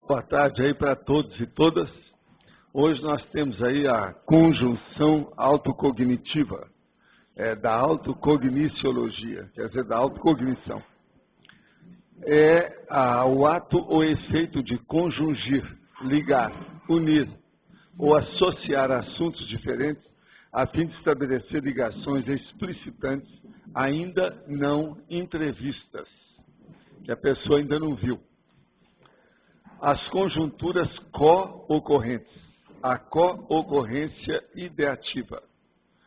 Boa tarde aí para todos e todas. Hoje nós temos aí a conjunção autocognitiva, da autocogniciologia, quer dizer, da autocognição. O ato ou efeito de conjungir, ligar, unir ou associar assuntos diferentes a fim de estabelecer ligações explicitantes ainda não entrevistas, que a pessoa ainda não viu. As conjunturas co-ocorrentes, a co-ocorrência ideativa,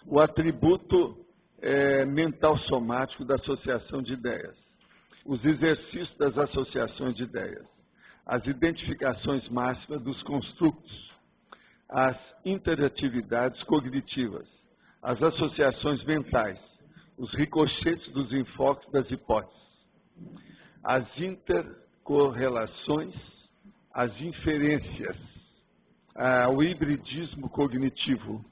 o atributo mental somático da associação de ideias, os exercícios das associações de ideias, as identificações máximas dos construtos, as interatividades cognitivas, as associações mentais, os ricochetes dos enfoques das hipóteses, as intercorrelações, as inferências, o hibridismo cognitivo,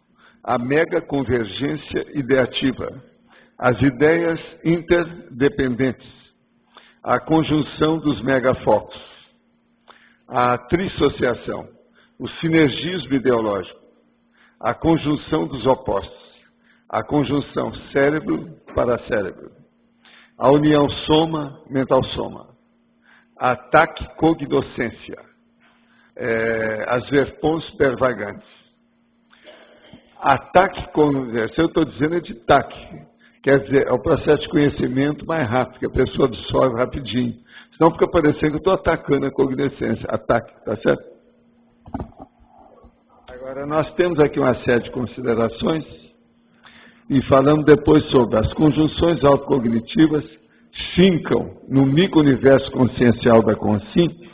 a megaconvergência ideativa, as ideias interdependentes, a conjunção dos megafocos, a trissociação, o sinergismo ideológico, a conjunção dos opostos, a conjunção cérebro para cérebro, a união soma, mental soma, a taquicognoscência, as verpons pervagantes. A taquicognoscência, eu estou dizendo é de taque, quer dizer, é o processo de conhecimento mais rápido, que a pessoa absorve rapidinho. Senão fica parecendo que eu estou atacando a cognoscência, ataque, tá certo? Agora, nós temos aqui uma série de considerações e falamos depois sobre as conjunções autocognitivas fincam no micro-universo consciencial da consciência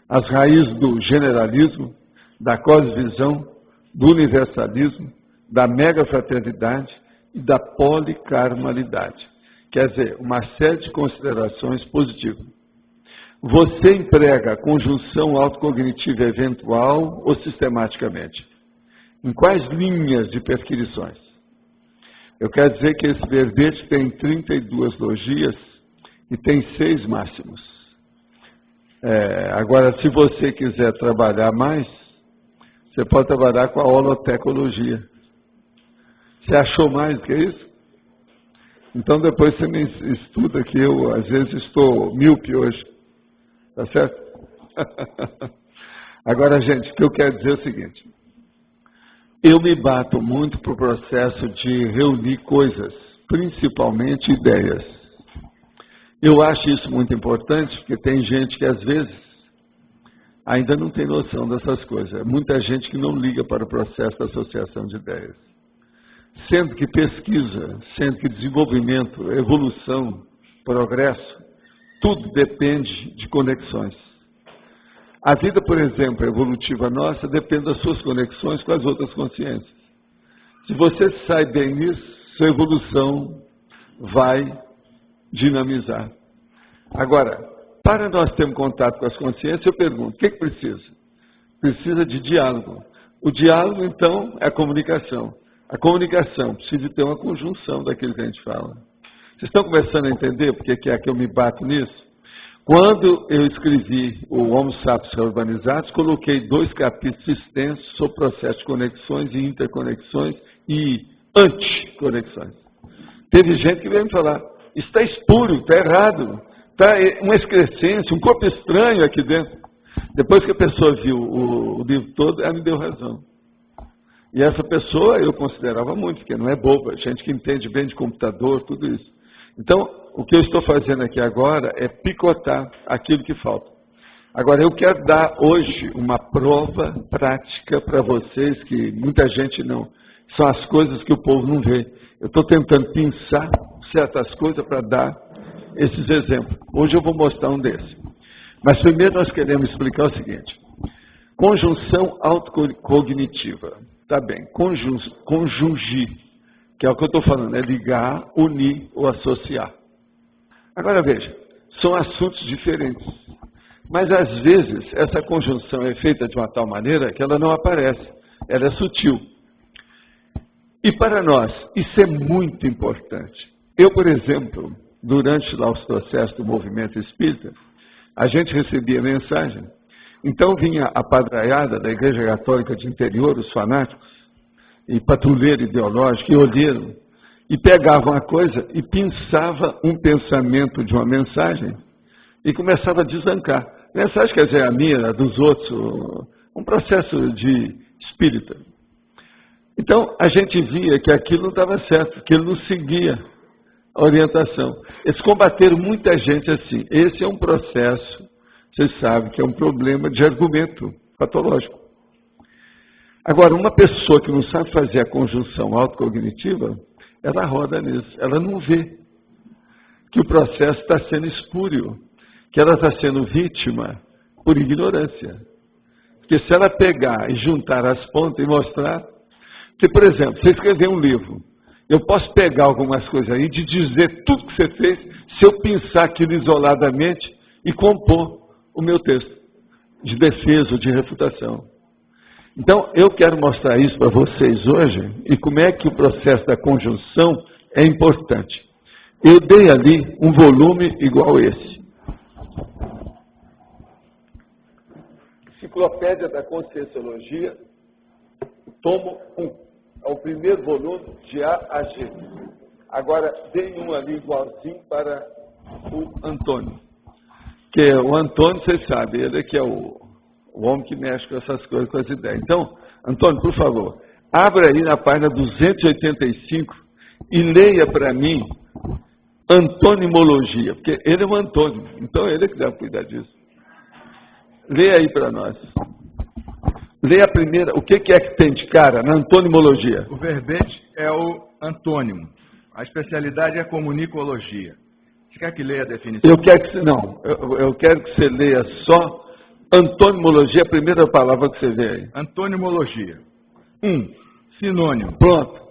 as raízes do generalismo, da cosvisão, do universalismo, da megafraternidade e da policarmalidade. Quer dizer, uma série de considerações positivas. Você emprega a conjunção autocognitiva eventual ou sistematicamente? Em quais linhas de perquisições? Eu quero dizer que esse verbete tem 32 logias e tem 6 máximos. Agora, se você quiser trabalhar mais, você pode trabalhar com a holotecologia. Você achou mais do que isso? Então, depois você me estuda, que eu, às vezes, estou míope hoje. Tá certo? Agora, gente, o que eu quero dizer é o seguinte. Eu me bato muito para o processo de reunir coisas, principalmente ideias. Eu acho isso muito importante, porque tem gente que, às vezes, ainda não tem noção dessas coisas. Muita gente que não liga para o processo da associação de ideias. Sendo que pesquisa, sendo que desenvolvimento, evolução, progresso, tudo depende de conexões. A vida, por exemplo, evolutiva nossa, depende das suas conexões com as outras consciências. Se você sai bem nisso, sua evolução vai dinamizar. Agora, para nós termos contato com as consciências, eu pergunto, o que precisa? Precisa de diálogo. O diálogo, então, é a comunicação. A comunicação precisa ter uma conjunção daquilo que a gente fala. Vocês estão começando a entender por que é que eu me bato nisso? Quando eu escrevi o Homo Sapiens Reorganizados, coloquei 2 capítulos extensos sobre o processo de conexões e interconexões e anticonexões. Teve gente que veio me falar, isso está espúrio, está errado, está uma excrescência, um corpo estranho aqui dentro. Depois que a pessoa viu o livro todo, ela me deu razão. E essa pessoa eu considerava muito, porque não é boba, gente que entende bem de computador, tudo isso. Então, o que eu estou fazendo aqui agora é picotar aquilo que falta. Agora, eu quero dar hoje uma prova prática para vocês, que muita gente não... São as coisas que o povo não vê. Eu estou tentando pensar certas coisas para dar esses exemplos. Hoje eu vou mostrar um desses. Mas primeiro nós queremos explicar o seguinte. Conjunção autocognitiva. Tá bem, conjungir, que é o que eu estou falando, é ligar, unir ou associar. Agora veja, são assuntos diferentes. Mas às vezes essa conjunção é feita de uma tal maneira que ela não aparece, ela é sutil. E para nós, isso é muito importante. Eu, por exemplo, durante lá os processos do movimento espírita, a gente recebia mensagem Então vinha a padraiada da Igreja Católica de interior, os fanáticos, e patrulheiro ideológico, e olheiro, e pegavam a coisa e pensava um pensamento de uma mensagem e começava a desancar. Mensagem quer dizer a minha, a dos outros, um processo de espírita. Então, a gente via que aquilo não estava certo, que ele não seguia a orientação. Eles combateram muita gente assim. Esse é um processo, vocês sabem, que é um problema de argumento patológico. Agora, uma pessoa que não sabe fazer a conjunção autocognitiva, ela roda nisso, ela não vê que o processo está sendo espúrio, que ela está sendo vítima por ignorância. Porque se ela pegar e juntar as pontas e mostrar... Porque, por exemplo, você escrever um livro, eu posso pegar algumas coisas aí de dizer tudo que você fez, se eu pensar aquilo isoladamente e compor o meu texto de defesa ou de refutação. Então, eu quero mostrar isso para vocês hoje e como é que o processo da conjunção é importante. Eu dei ali um volume igual esse. Enciclopédia da Conscienciologia, tomo 1. É o primeiro volume de A a G. Agora, dei um ali igualzinho para o Antônio. Que o Antônio, vocês sabem, ele é que é o homem que mexe com essas coisas, com as ideias. Então, Antônio, por favor, abra aí na página 285 e leia para mim antonimologia, porque ele é um Antônio, então ele é que deve cuidar disso. Leia aí para nós. Leia a primeira, o que é que tem de cara na antonimologia? O verbete é o antônimo. A especialidade é a comunicologia. Você quer que leia a definição? Eu quero que não, eu quero que você leia só antonimologia, a primeira palavra que você vê aí. Antonimologia. 1. Sinônimo. Pronto.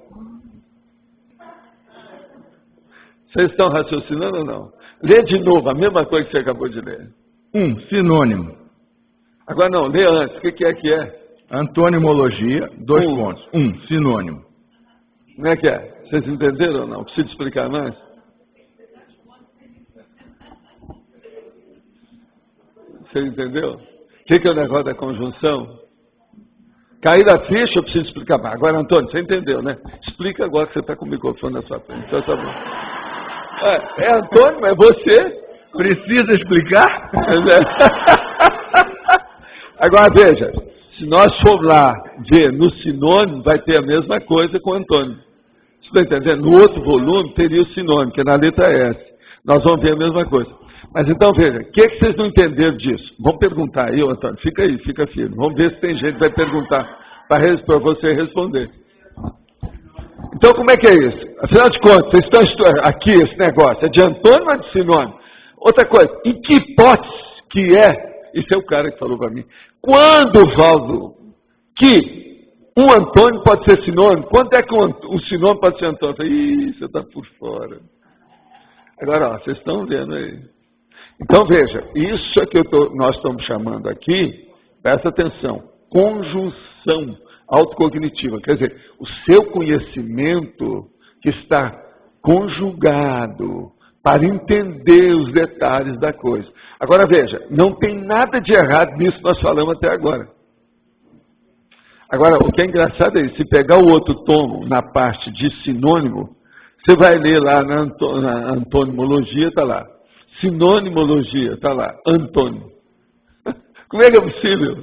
Vocês estão raciocinando ou não? Lê de novo, a mesma coisa que você acabou de ler. 1. Sinônimo. Agora não, lê antes, o que é que é? Antonimologia, 2 pontos. 1. Sinônimo. Como é que é? Vocês entenderam ou não? Preciso explicar mais? Você entendeu? O que é o negócio da conjunção? Cair a ficha, eu preciso explicar mais. Agora, Antônio, você entendeu, né? Explica agora que você está com o microfone na sua frente. Então, tá bom. É Antônio, é você? Precisa explicar? Agora, veja, se nós for lá ver no sinônimo, vai ter a mesma coisa com o Antônio. Você está entendendo? No outro volume teria o sinônimo, que é na letra S. Nós vamos ver a mesma coisa. Mas então, veja, o que vocês não entenderam disso? Vamos perguntar aí, Antônio, fica aí, fica firme. Vamos ver se tem gente que vai perguntar para você responder. Então, como é que é isso? Afinal de contas, vocês estão estudando aqui esse negócio, é de antônimo ou de sinônimo? Outra coisa, em que hipótese que é, esse é o cara que falou para mim, quando, Valdo, que um antônimo pode ser sinônimo? Quando é que um sinônimo pode ser antônimo? Eu falei, ih, você está por fora. Agora, ó, vocês estão vendo aí. Então, veja, isso é que nós estamos chamando aqui, presta atenção, conjunção autocognitiva. Quer dizer, o seu conhecimento que está conjugado para entender os detalhes da coisa. Agora, veja, não tem nada de errado nisso que nós falamos até agora. Agora, o que é engraçado é isso, se pegar o outro tomo na parte de sinônimo, você vai ler lá na antonimologia, está lá. Sinonimologia, está lá, antônimo. Como é que é possível?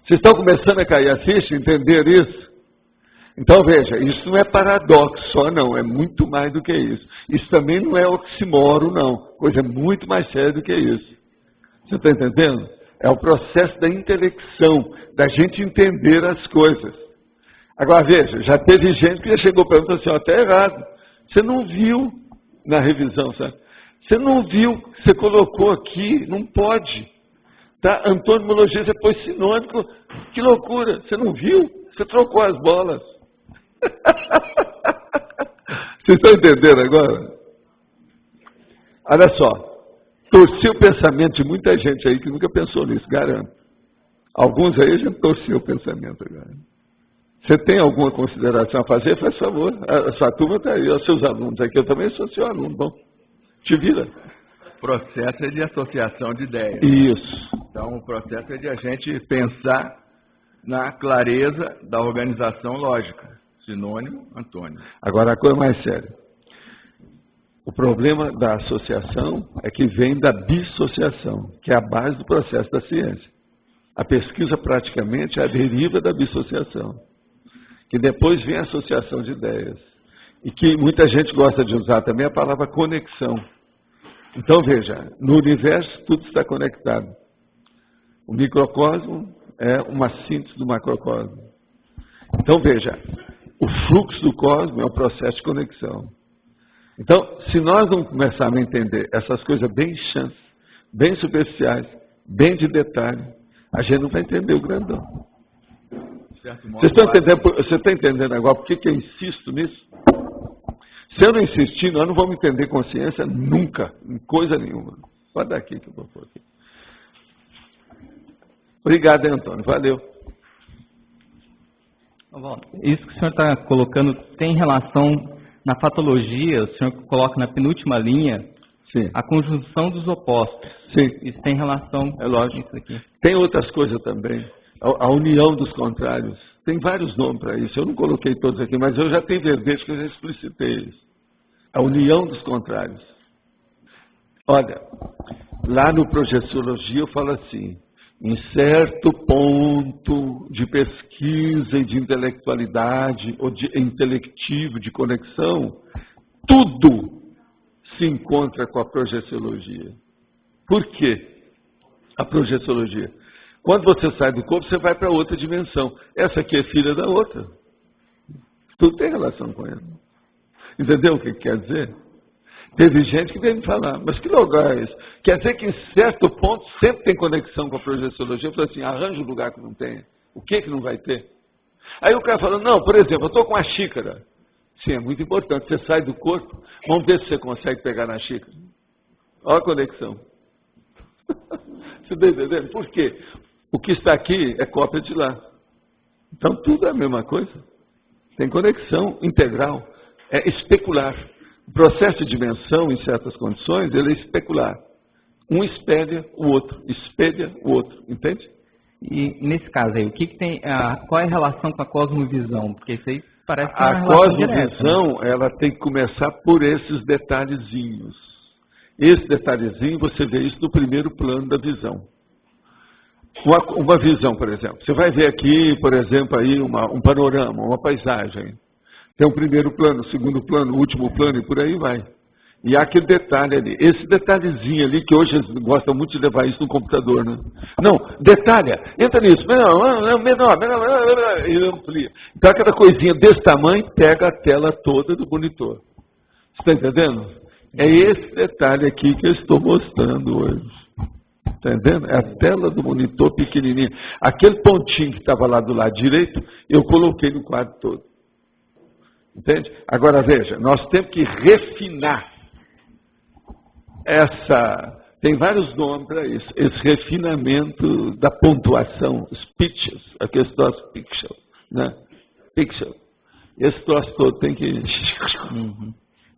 Vocês estão começando a cair a ficha, entender isso? Então veja, isso não é paradoxo só não, é muito mais do que isso. Isso também não é oxímoro não, coisa muito mais séria do que isso. Você está entendendo? É o processo da intelecção, da gente entender as coisas. Agora veja, já teve gente que já chegou para mim e falou assim, ó, está errado. Você não viu na revisão, sabe? Você não viu, você colocou aqui, não pode. Tá? Antonimologia, você pôs sinônimo, que loucura, você não viu? Você trocou as bolas. Vocês estão entendendo agora? Olha só, torci o pensamento de muita gente aí que nunca pensou nisso, garanto. Alguns aí a gente torceu o pensamento agora. Você tem alguma consideração a fazer? Faz favor, a sua turma está aí, os seus alunos aqui, eu também sou seu aluno, bom. Te vira. processo é de associação de ideias. Isso. Então, o processo é de a gente pensar na clareza da organização lógica. Sinônimo, antônimo. Agora, a coisa mais séria. O problema da associação é que vem da dissociação, que é a base do processo da ciência. A pesquisa praticamente é a deriva da dissociação, que depois vem a associação de ideias. E que muita gente gosta de usar também a palavra conexão. Então, veja, no universo tudo está conectado. O microcosmo é uma síntese do macrocosmo. Então, veja, o fluxo do cosmos é um processo de conexão. Então, se nós não começarmos a entender essas coisas bem chances, bem superficiais, bem de detalhe, a gente não vai entender o grandão. Você está entendendo agora por que eu insisto nisso? Se eu não insistir, nós não vamos entender consciência nunca, em coisa nenhuma. Pode dar aqui que eu vou pôr aqui. Obrigado, Antônio. Valeu. Isso que o senhor está colocando tem relação na patologia, o senhor coloca na penúltima linha, sim, a conjunção dos opostos. Sim. Isso tem relação, é lógico. Com isso aqui. Tem outras coisas também. A união dos contrários. Tem vários nomes para isso. Eu não coloquei todos aqui, mas eu já tenho verbete que eu já explicitei isso. A união dos contrários. Olha, lá no Projeciologia eu falo assim, em certo ponto de pesquisa e de intelectualidade, ou de intelectivo, de conexão, tudo se encontra com a projeciologia. Por quê? A projeciologia. Quando você sai do corpo, você vai para outra dimensão. Essa aqui é filha da outra. Tudo tem relação com ela. Entendeu o que quer dizer? Teve gente que veio me falar, mas que lugar é esse? Quer dizer que em certo ponto sempre tem conexão com a projeciologia. Eu falei assim, arranja um lugar que não tem. O que não vai ter? Aí o cara falou, não, por exemplo, eu estou com a xícara. Sim, é muito importante. Você sai do corpo, vamos ver se você consegue pegar na xícara. Olha a conexão. Você está entendendo? Por quê? O que está aqui é cópia de lá. Então tudo é a mesma coisa. Tem conexão integral. É especular. O processo de dimensão, em certas condições, ele é especular. Um espelha o outro, entende? E nesse caso aí, o que tem, qual é a relação com a cosmovisão? Porque isso aí parece que é a cosmovisão, né? Ela tem que começar por esses detalhezinhos. Esse detalhezinho, você vê isso no primeiro plano da visão. Uma visão, por exemplo. Você vai ver aqui, por exemplo, aí um panorama, uma paisagem. Tem um primeiro plano, segundo plano, último plano e por aí vai. E há aquele detalhe ali. Esse detalhezinho ali, que hoje eles gostam muito de levar isso no computador, né? Não, detalha, entra nisso, menor, e amplia. Então aquela coisinha desse tamanho pega a tela toda do monitor. Você está entendendo? É esse detalhe aqui que eu estou mostrando hoje. Está entendendo? É a tela do monitor pequenininha. Aquele pontinho que estava lá do lado direito, eu coloquei no quadro todo. Entende? Agora veja, nós temos que refinar tem vários nomes para isso, esse refinamento da pontuação, os pitches, aqueles troços pixel, né? Pixel. Esse troço todo tem que...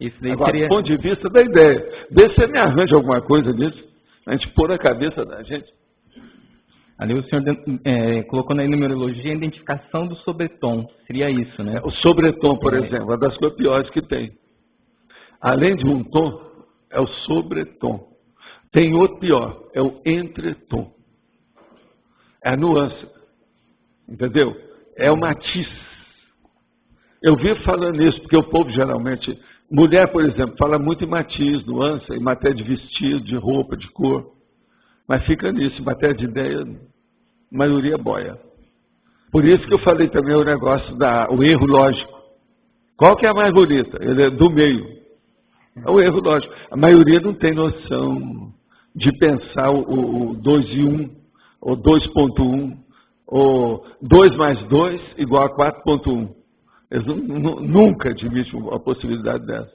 Isso daí agora, seria... do ponto de vista da ideia, vê se você me arranja alguma coisa disso, a gente pôr na cabeça da gente. Ali o senhor colocou na numerologia a identificação do sobretom. Seria isso, né? O sobretom, por exemplo, é uma das coisas piores que tem. Além de um tom, é o sobretom. Tem outro pior, é o entretom. É a nuance. Entendeu? É o matiz. Eu vivo falando isso, porque o povo geralmente... Mulher, por exemplo, fala muito em matiz, nuance, em matéria de vestido, de roupa, de cor. Mas fica nisso, em matéria de ideia, a maioria boia. Por isso que eu falei também o negócio o erro lógico. Qual que é a mais bonita? Ele é do meio. É o erro lógico. A maioria não tem noção de pensar o 2 e 1, ou 2.1, ou 2 mais 2 igual a 4.1. Eles nunca admitem a possibilidade dessa.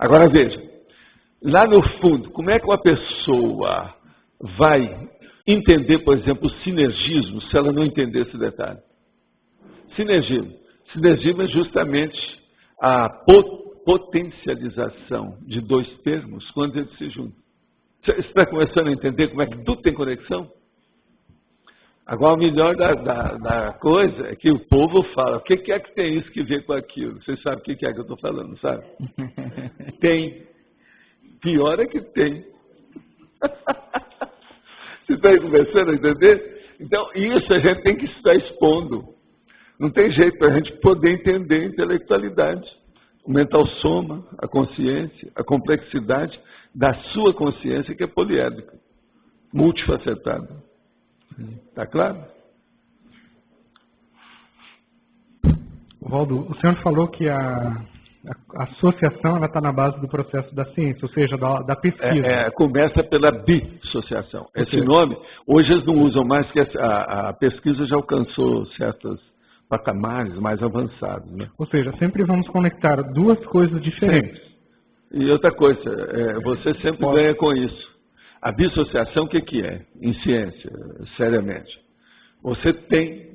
Agora veja, lá no fundo, como é que uma pessoa vai entender, por exemplo, o sinergismo, se ela não entender esse detalhe? Sinergismo. Sinergismo é justamente a potencialização de dois termos quando eles se juntam. Você está começando a entender como é que tudo tem conexão? Agora, o melhor da coisa é que o povo fala, o que é que tem isso que ver com aquilo? Vocês sabem o que é que eu estou falando, sabe? Tem. Pior é que tem. Você está começando a entender? Então, isso a gente tem que estar expondo. Não tem jeito para a gente poder entender a intelectualidade. O mental soma, a consciência, a complexidade da sua consciência, que é poliédrica, multifacetada. Está claro? Valdo, o senhor falou que a associação está na base do processo da ciência, ou seja, da pesquisa. Começa pela bissociação. Esse nome, hoje eles não usam mais, porque a pesquisa já alcançou certos patamares mais avançados. Né? Ou seja, sempre vamos conectar duas coisas diferentes. Sim. E outra coisa, você sempre ganha com isso. A bissociação, o que é? Em ciência, seriamente. Você tem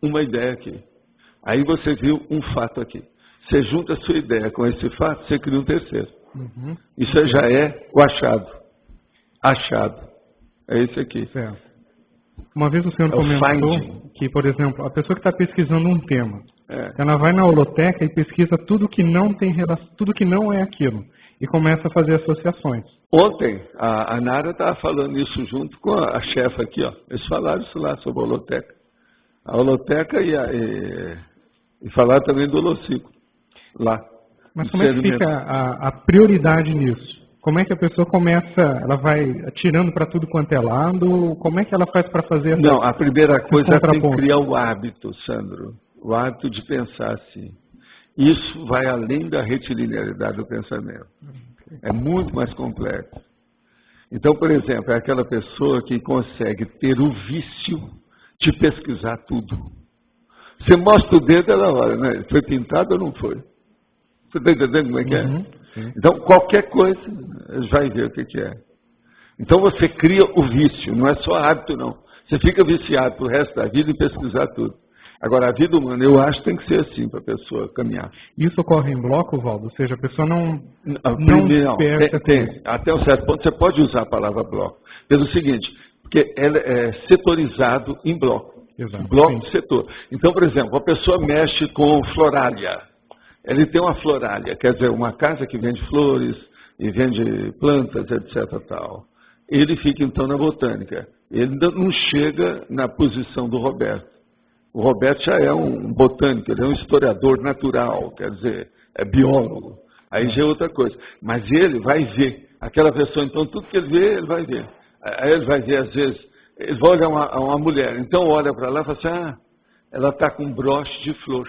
uma ideia aqui. Aí você viu um fato aqui. Você junta a sua ideia com esse fato, você cria um terceiro. Uhum. Isso já é o achado. Achado. É isso aqui. Certo. Uma vez o senhor comentou que, por exemplo, a pessoa que está pesquisando um tema, ela vai na holoteca e pesquisa tudo que não tem relação, tudo que não é aquilo, e começa a fazer associações. Ontem, a Nara estava falando isso junto com a chefa aqui, ó. Eles falaram isso lá sobre a holoteca. A holoteca e falaram também do holociclo, lá. Mas como é que fica a prioridade nisso? Como é que a pessoa começa, ela vai atirando para tudo quanto é lado? Como é que ela faz para fazer essa? Não, a primeira coisa é tem que criar o hábito, Sandro. O hábito de pensar assim. Isso vai além da retilinearidade do pensamento. É muito mais complexo. Então, por exemplo, é aquela pessoa que consegue ter o vício de pesquisar tudo. Você mostra o dedo, ela olha, né? Foi pintado ou não foi? Você está entendendo como é que é? Sim. Então, qualquer coisa, vai ver o que é. Então, você cria o vício, não é só hábito, não. Você fica viciado pro resto da vida em pesquisar tudo. Agora, a vida humana, eu acho que tem que ser assim para a pessoa caminhar. Isso ocorre em bloco, Valdo? Ou seja, a pessoa não tem. Até um certo ponto, você pode usar a palavra bloco. Pelo seguinte, porque ela é setorizado em bloco. Exato. Bloco de setor. Então, por exemplo, a pessoa mexe com florália. Ele tem uma florália, quer dizer, uma casa que vende flores e vende plantas, etc. Tal. Ele fica, então, na botânica. Ele ainda não chega na posição do Roberto. O Roberto já é um botânico, ele é um historiador natural, quer dizer, é biólogo. Aí já é outra coisa. Mas ele vai ver. Aquela pessoa, então, tudo que ele vê, ele vai ver. Aí ele vai ver, às vezes, ele vai olhar uma mulher. Então, olha para lá e fala assim, ela está com um broche de flor.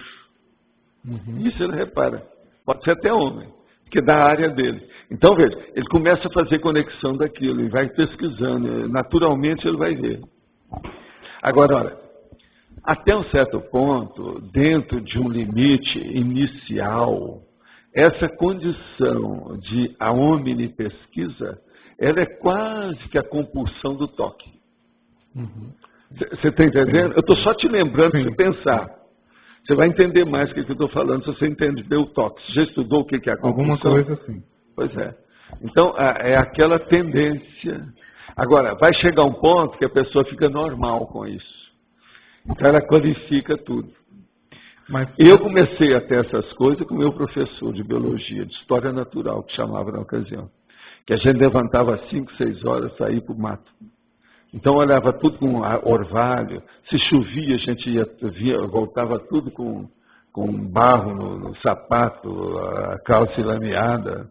Uhum. Isso ele repara. Pode ser até homem, porque é da área dele. Então, veja, ele começa a fazer conexão daquilo, e vai pesquisando. Naturalmente, ele vai ver. Agora, olha, até um certo ponto, dentro de um limite inicial, essa condição de a omnipesquisa, ela é quase que a compulsão do toque. Você está entendendo? Eu estou só te lembrando para você pensar. Você vai entender mais o que eu estou falando se você entender o toque. Você já estudou o que é a compulsão? Alguma coisa assim. Pois é. Então, é aquela tendência. Agora, vai chegar um ponto que a pessoa fica normal com isso. Então, ela qualifica tudo. Mas eu comecei a ter essas coisas com o meu professor de biologia, de história natural, que chamava na ocasião. Que a gente levantava às 5, 6 horas para ir para o mato. Então, olhava tudo com orvalho. Se chovia, a gente voltava tudo com barro no sapato, a calça lameada.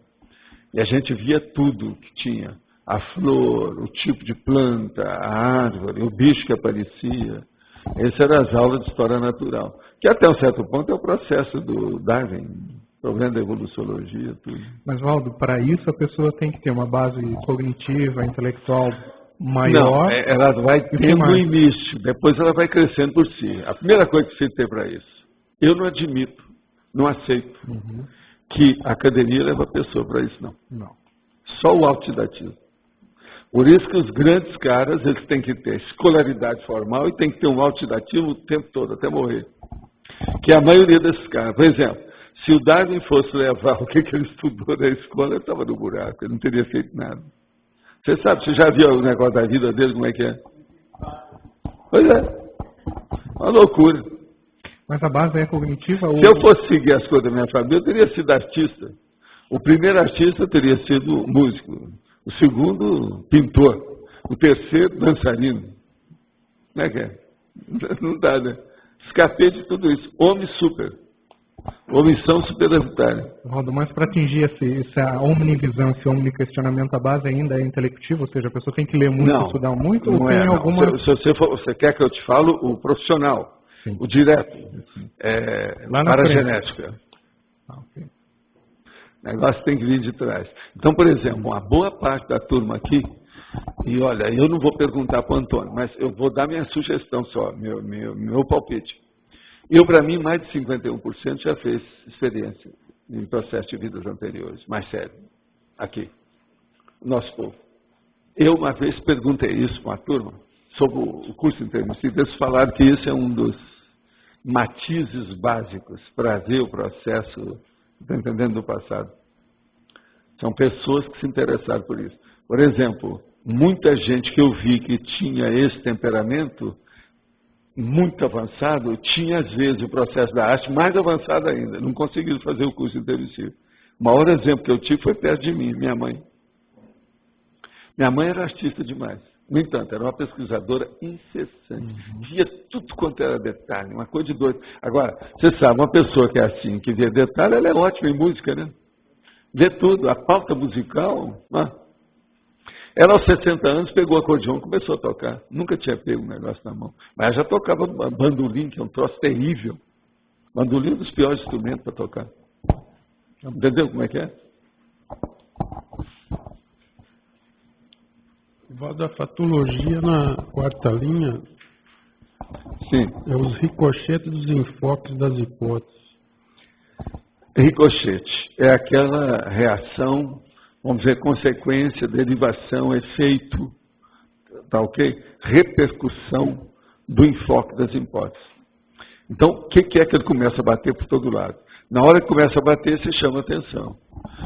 E a gente via tudo que tinha. A flor, o tipo de planta, a árvore, o bicho que aparecia. Essas eram as aulas de história natural. Que até um certo ponto é o processo do Darwin, problema da evoluciologia, tudo. Mas, Valdo, para isso a pessoa tem que ter uma base cognitiva, intelectual maior. Não, ela vai tendo um início, depois ela vai crescendo por si. A primeira coisa que você tem para isso, eu não admito, não aceito que a academia leva a pessoa para isso, não. Não. Só o autodidatismo. Por isso que os grandes caras, eles têm que ter escolaridade formal e tem que ter um autodidatismo o tempo todo, até morrer. Que a maioria desses caras, por exemplo, se o Darwin fosse levar o que ele estudou na escola, ele estava no buraco, ele não teria feito nada. Você já viu o negócio da vida dele, como é que é? Pois é, uma loucura. Mas a base é cognitiva? Se eu fosse seguir as coisas da minha família, eu teria sido artista. O primeiro artista teria sido músico. O segundo, pintor. O terceiro, dançarino. Como é que é? Não dá, né? Escapei de tudo isso. Homem super. Omissão superavitária. Rodo, mas para atingir essa omnivisão, esse omniquestionamento, a base ainda é intelectiva? Ou seja, a pessoa tem que ler muito, estudar muito? Ou tem alguma... Se você quer que eu te falo, o profissional, sim, o direto, para a genética. Okay. O negócio tem que vir de trás. Então, por exemplo, uma boa parte da turma aqui, e olha, eu não vou perguntar para o Antônio, mas eu vou dar minha sugestão só, meu palpite. Para mim, mais de 51% já fez experiência em processo de vidas anteriores, mais sério, aqui, nosso povo. Eu uma vez perguntei isso para uma turma, sobre o curso intermissivo, eles falaram que isso é um dos matizes básicos para ver o processo, está entendendo, do passado. São pessoas que se interessaram por isso. Por exemplo, muita gente que eu vi que tinha esse temperamento muito avançado, tinha às vezes o processo da arte mais avançado ainda, não conseguiram fazer o curso intermissivo. O maior exemplo que eu tive foi perto de mim, minha mãe. Minha mãe era artista demais. No entanto, era uma pesquisadora incessante. Via tudo quanto era detalhe, uma coisa de doido. Agora, você sabe, uma pessoa que é assim, que vê detalhe, ela é ótima em música, né? Vê tudo, a pauta musical. Ela, aos 60 anos, pegou o acordeão e começou a tocar. Nunca tinha pego um negócio na mão. Mas ela já tocava bandolim, que é um troço terrível. Bandolim é um dos piores instrumentos para tocar. Entendeu como é que é? Da fatologia na quarta linha, sim, é os ricochetes dos enfoques das hipóteses. Ricochete é aquela reação, vamos dizer, consequência, derivação, efeito, tá ok? Repercussão do enfoque das hipóteses. Então, o que é que ele começa a bater por todo lado? Na hora que começa a bater, você chama atenção.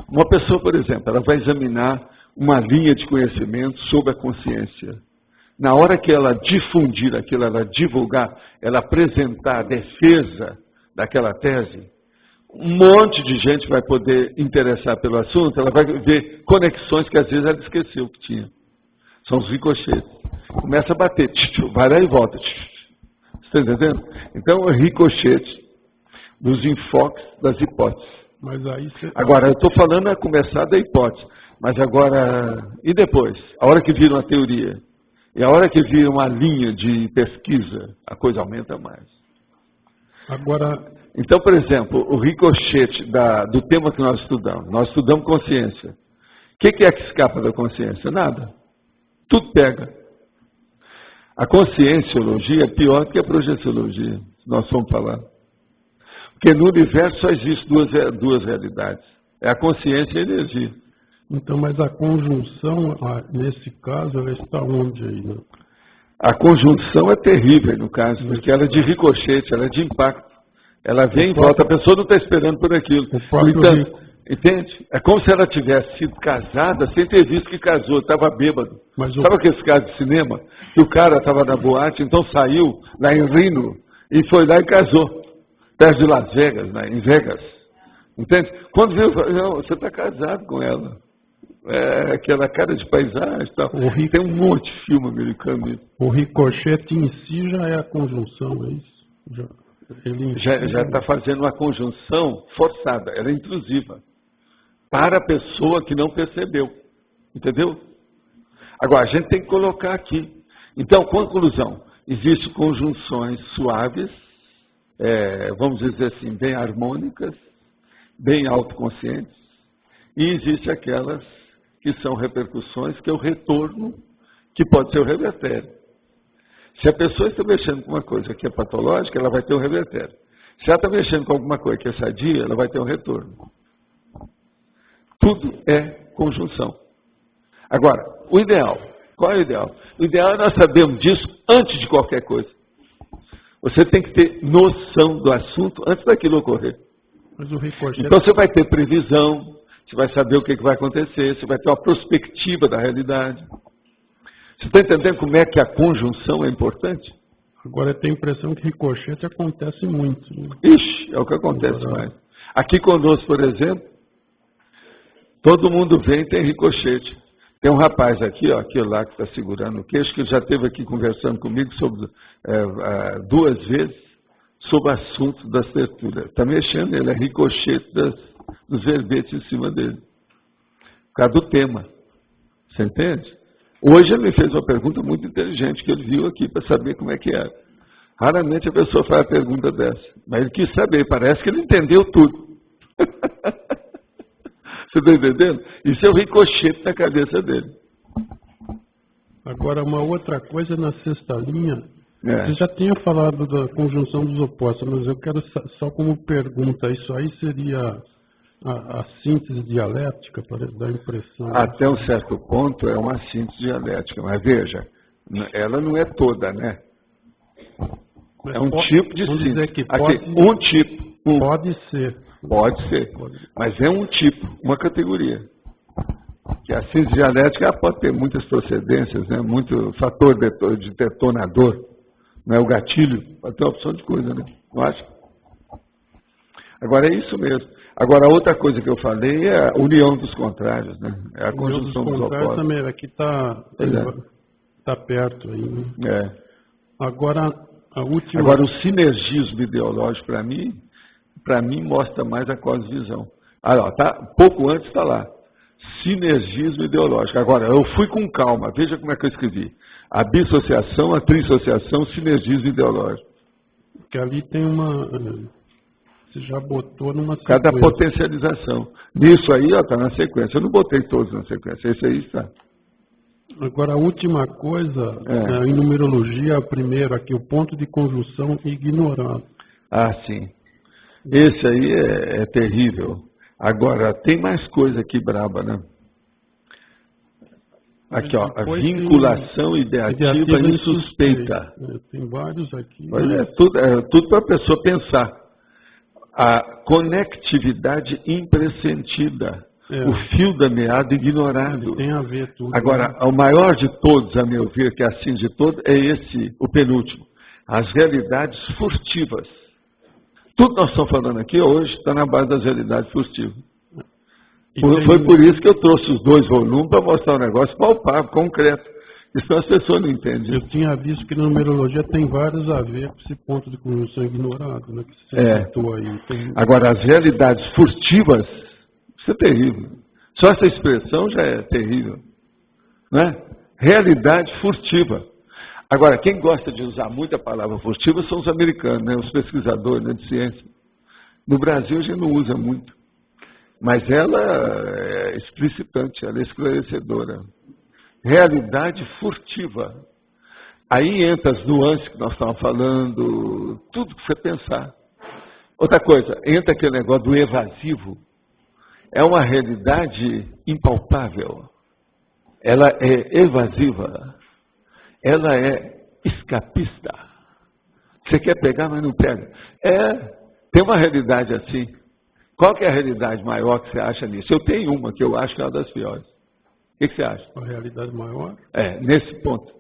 Uma pessoa, por exemplo, ela vai examinar uma linha de conhecimento sobre a consciência. Na hora que ela difundir aquilo, ela divulgar, ela apresentar a defesa daquela tese, um monte de gente vai poder interessar pelo assunto, ela vai ver conexões que às vezes ela esqueceu que tinha. São os ricochetes. Começa a bater, vai lá e volta. Você está entendendo? Então, o ricochete dos enfoques das hipóteses. Mas aí Agora, eu estou falando a começar da hipótese. Mas agora, e depois? A hora que vira uma teoria, e a hora que vira uma linha de pesquisa, a coisa aumenta mais. Agora, então, por exemplo, o ricochete do tema que nós estudamos consciência. O que é que escapa da consciência? Nada. Tudo pega. A conscienciologia é pior do que a projeciologia, nós vamos falar. Porque no universo só existem duas realidades. É a consciência e a energia. Então, mas a conjunção, nesse caso, ela está onde aí? Né? A conjunção é terrível, no caso, porque ela é de ricochete, ela é de impacto. Ela vem e volta, a pessoa não está esperando por aquilo. Então, entende? É como se ela tivesse sido casada sem ter visto que casou, estava bêbado. Sabe aqueles casos de cinema? Que o cara estava na boate, então saiu lá em Reno e foi lá e casou. Perto de Las Vegas, né? Em Vegas. Entende? Quando viu, não, você está casado com ela. É aquela cara de paisagem e tal. Tem um monte de filme americano. O ricochete em si já é a conjunção, é isso? Já está fazendo uma conjunção forçada, ela é intrusiva. Para a pessoa que não percebeu. Entendeu? Agora, a gente tem que colocar aqui. Então, conclusão. Existem conjunções suaves, vamos dizer assim, bem harmônicas, bem autoconscientes, e existem aquelas que são repercussões, que é o retorno, que pode ser o revertério. Se a pessoa está mexendo com uma coisa que é patológica, ela vai ter um revertério. Se ela está mexendo com alguma coisa que é sadia, ela vai ter um retorno. Tudo é conjunção. Agora, o ideal. Qual é o ideal? O ideal é nós sabermos disso antes de qualquer coisa. Você tem que ter noção do assunto antes daquilo ocorrer. Mas o ricochete... Então você vai ter previsão, você vai saber o que vai acontecer, você vai ter uma perspectiva da realidade. Você está entendendo como é que a conjunção é importante? Agora eu tenho a impressão que ricochete acontece muito. Né? Ixi, é o que acontece mais. Aqui conosco, por exemplo, todo mundo vem e tem ricochete. Tem um rapaz aqui, ó, aquele lá que está segurando o queixo, que já esteve aqui conversando comigo sobre 2 vezes sobre o assunto da certura. Está mexendo, ele é ricochete dos verbetes em cima dele. Por causa do tema. Você entende? Hoje ele me fez uma pergunta muito inteligente, que ele viu aqui para saber como é que era. Raramente a pessoa faz a pergunta dessa. Mas ele quis saber, parece que ele entendeu tudo. Você está entendendo? Isso é o ricochete na cabeça dele. Agora, uma outra coisa na sexta linha. Você já tinha falado da conjunção dos opostos, mas eu quero só como pergunta, isso aí seria a síntese dialética, para dar impressão? Até um certo ponto é uma síntese dialética, mas veja, ela não é toda, né? Mas é um tipo de síntese. Dizer que aqui, um tipo. Pode ser. Pode ser, mas é um tipo, uma categoria. Que a síntese dialética pode ter muitas procedências, né? Muito fator de detonador, né? O gatilho, pode ter uma opção de coisa, né? Não acha? Agora é isso mesmo. Agora, outra coisa que eu falei é a união dos contrários, né? É a conjunção dos opostos. Também, aqui está perto aí, né? Agora, a última... Agora, o sinergismo ideológico, para mim mostra mais a cosvisão. Pouco antes está lá. Sinergismo ideológico. Agora, eu fui com calma. Veja como é que eu escrevi. A bissociação, a trissociação, sinergismo ideológico. Porque ali tem uma... Você já botou numa sequência. Cada potencialização. Nisso aí, está na sequência. Eu não botei todos na sequência. Esse aí está. Agora, a última coisa, em numerologia, primeiro aqui, o ponto de conjunção ignorado. Ah, sim. Esse aí é terrível. Agora, tem mais coisa aqui braba, né? Aqui, ó, a vinculação ideativa e suspeita. Tem vários aqui. Mas é tudo para a pessoa pensar. A conectividade impressentida. O fio da meada ignorado. Tem a ver tudo. Agora, o maior de todos, a meu ver, que é assim de todos, é esse, o penúltimo. As realidades furtivas. Tudo que nós estamos falando aqui hoje está na base das realidades furtivas. Foi por isso que eu trouxe os 2 volumes para mostrar um negócio palpável, concreto. Isso as pessoas não entendem. Eu tinha visto que na numerologia tem vários a ver com esse ponto de conjunção ignorado, né, que você citou aí. Agora, as realidades furtivas, isso é terrível. Só essa expressão já é terrível. Né? Realidade furtiva. Agora, quem gosta de usar muito a palavra furtiva são os americanos, né? Os pesquisadores, né, de ciência. No Brasil a gente não usa muito. Mas ela é explicitante, ela é esclarecedora. Realidade furtiva. Aí entra as nuances que nós estávamos falando, tudo que você pensar. Outra coisa, entra aquele negócio do evasivo. É uma realidade impalpável. Ela é evasiva. Ela é escapista. Você quer pegar, mas não pega. Tem uma realidade assim. Qual que é a realidade maior que você acha nisso? Eu tenho uma que eu acho que é uma das piores. O que você acha? A realidade maior? Nesse ponto.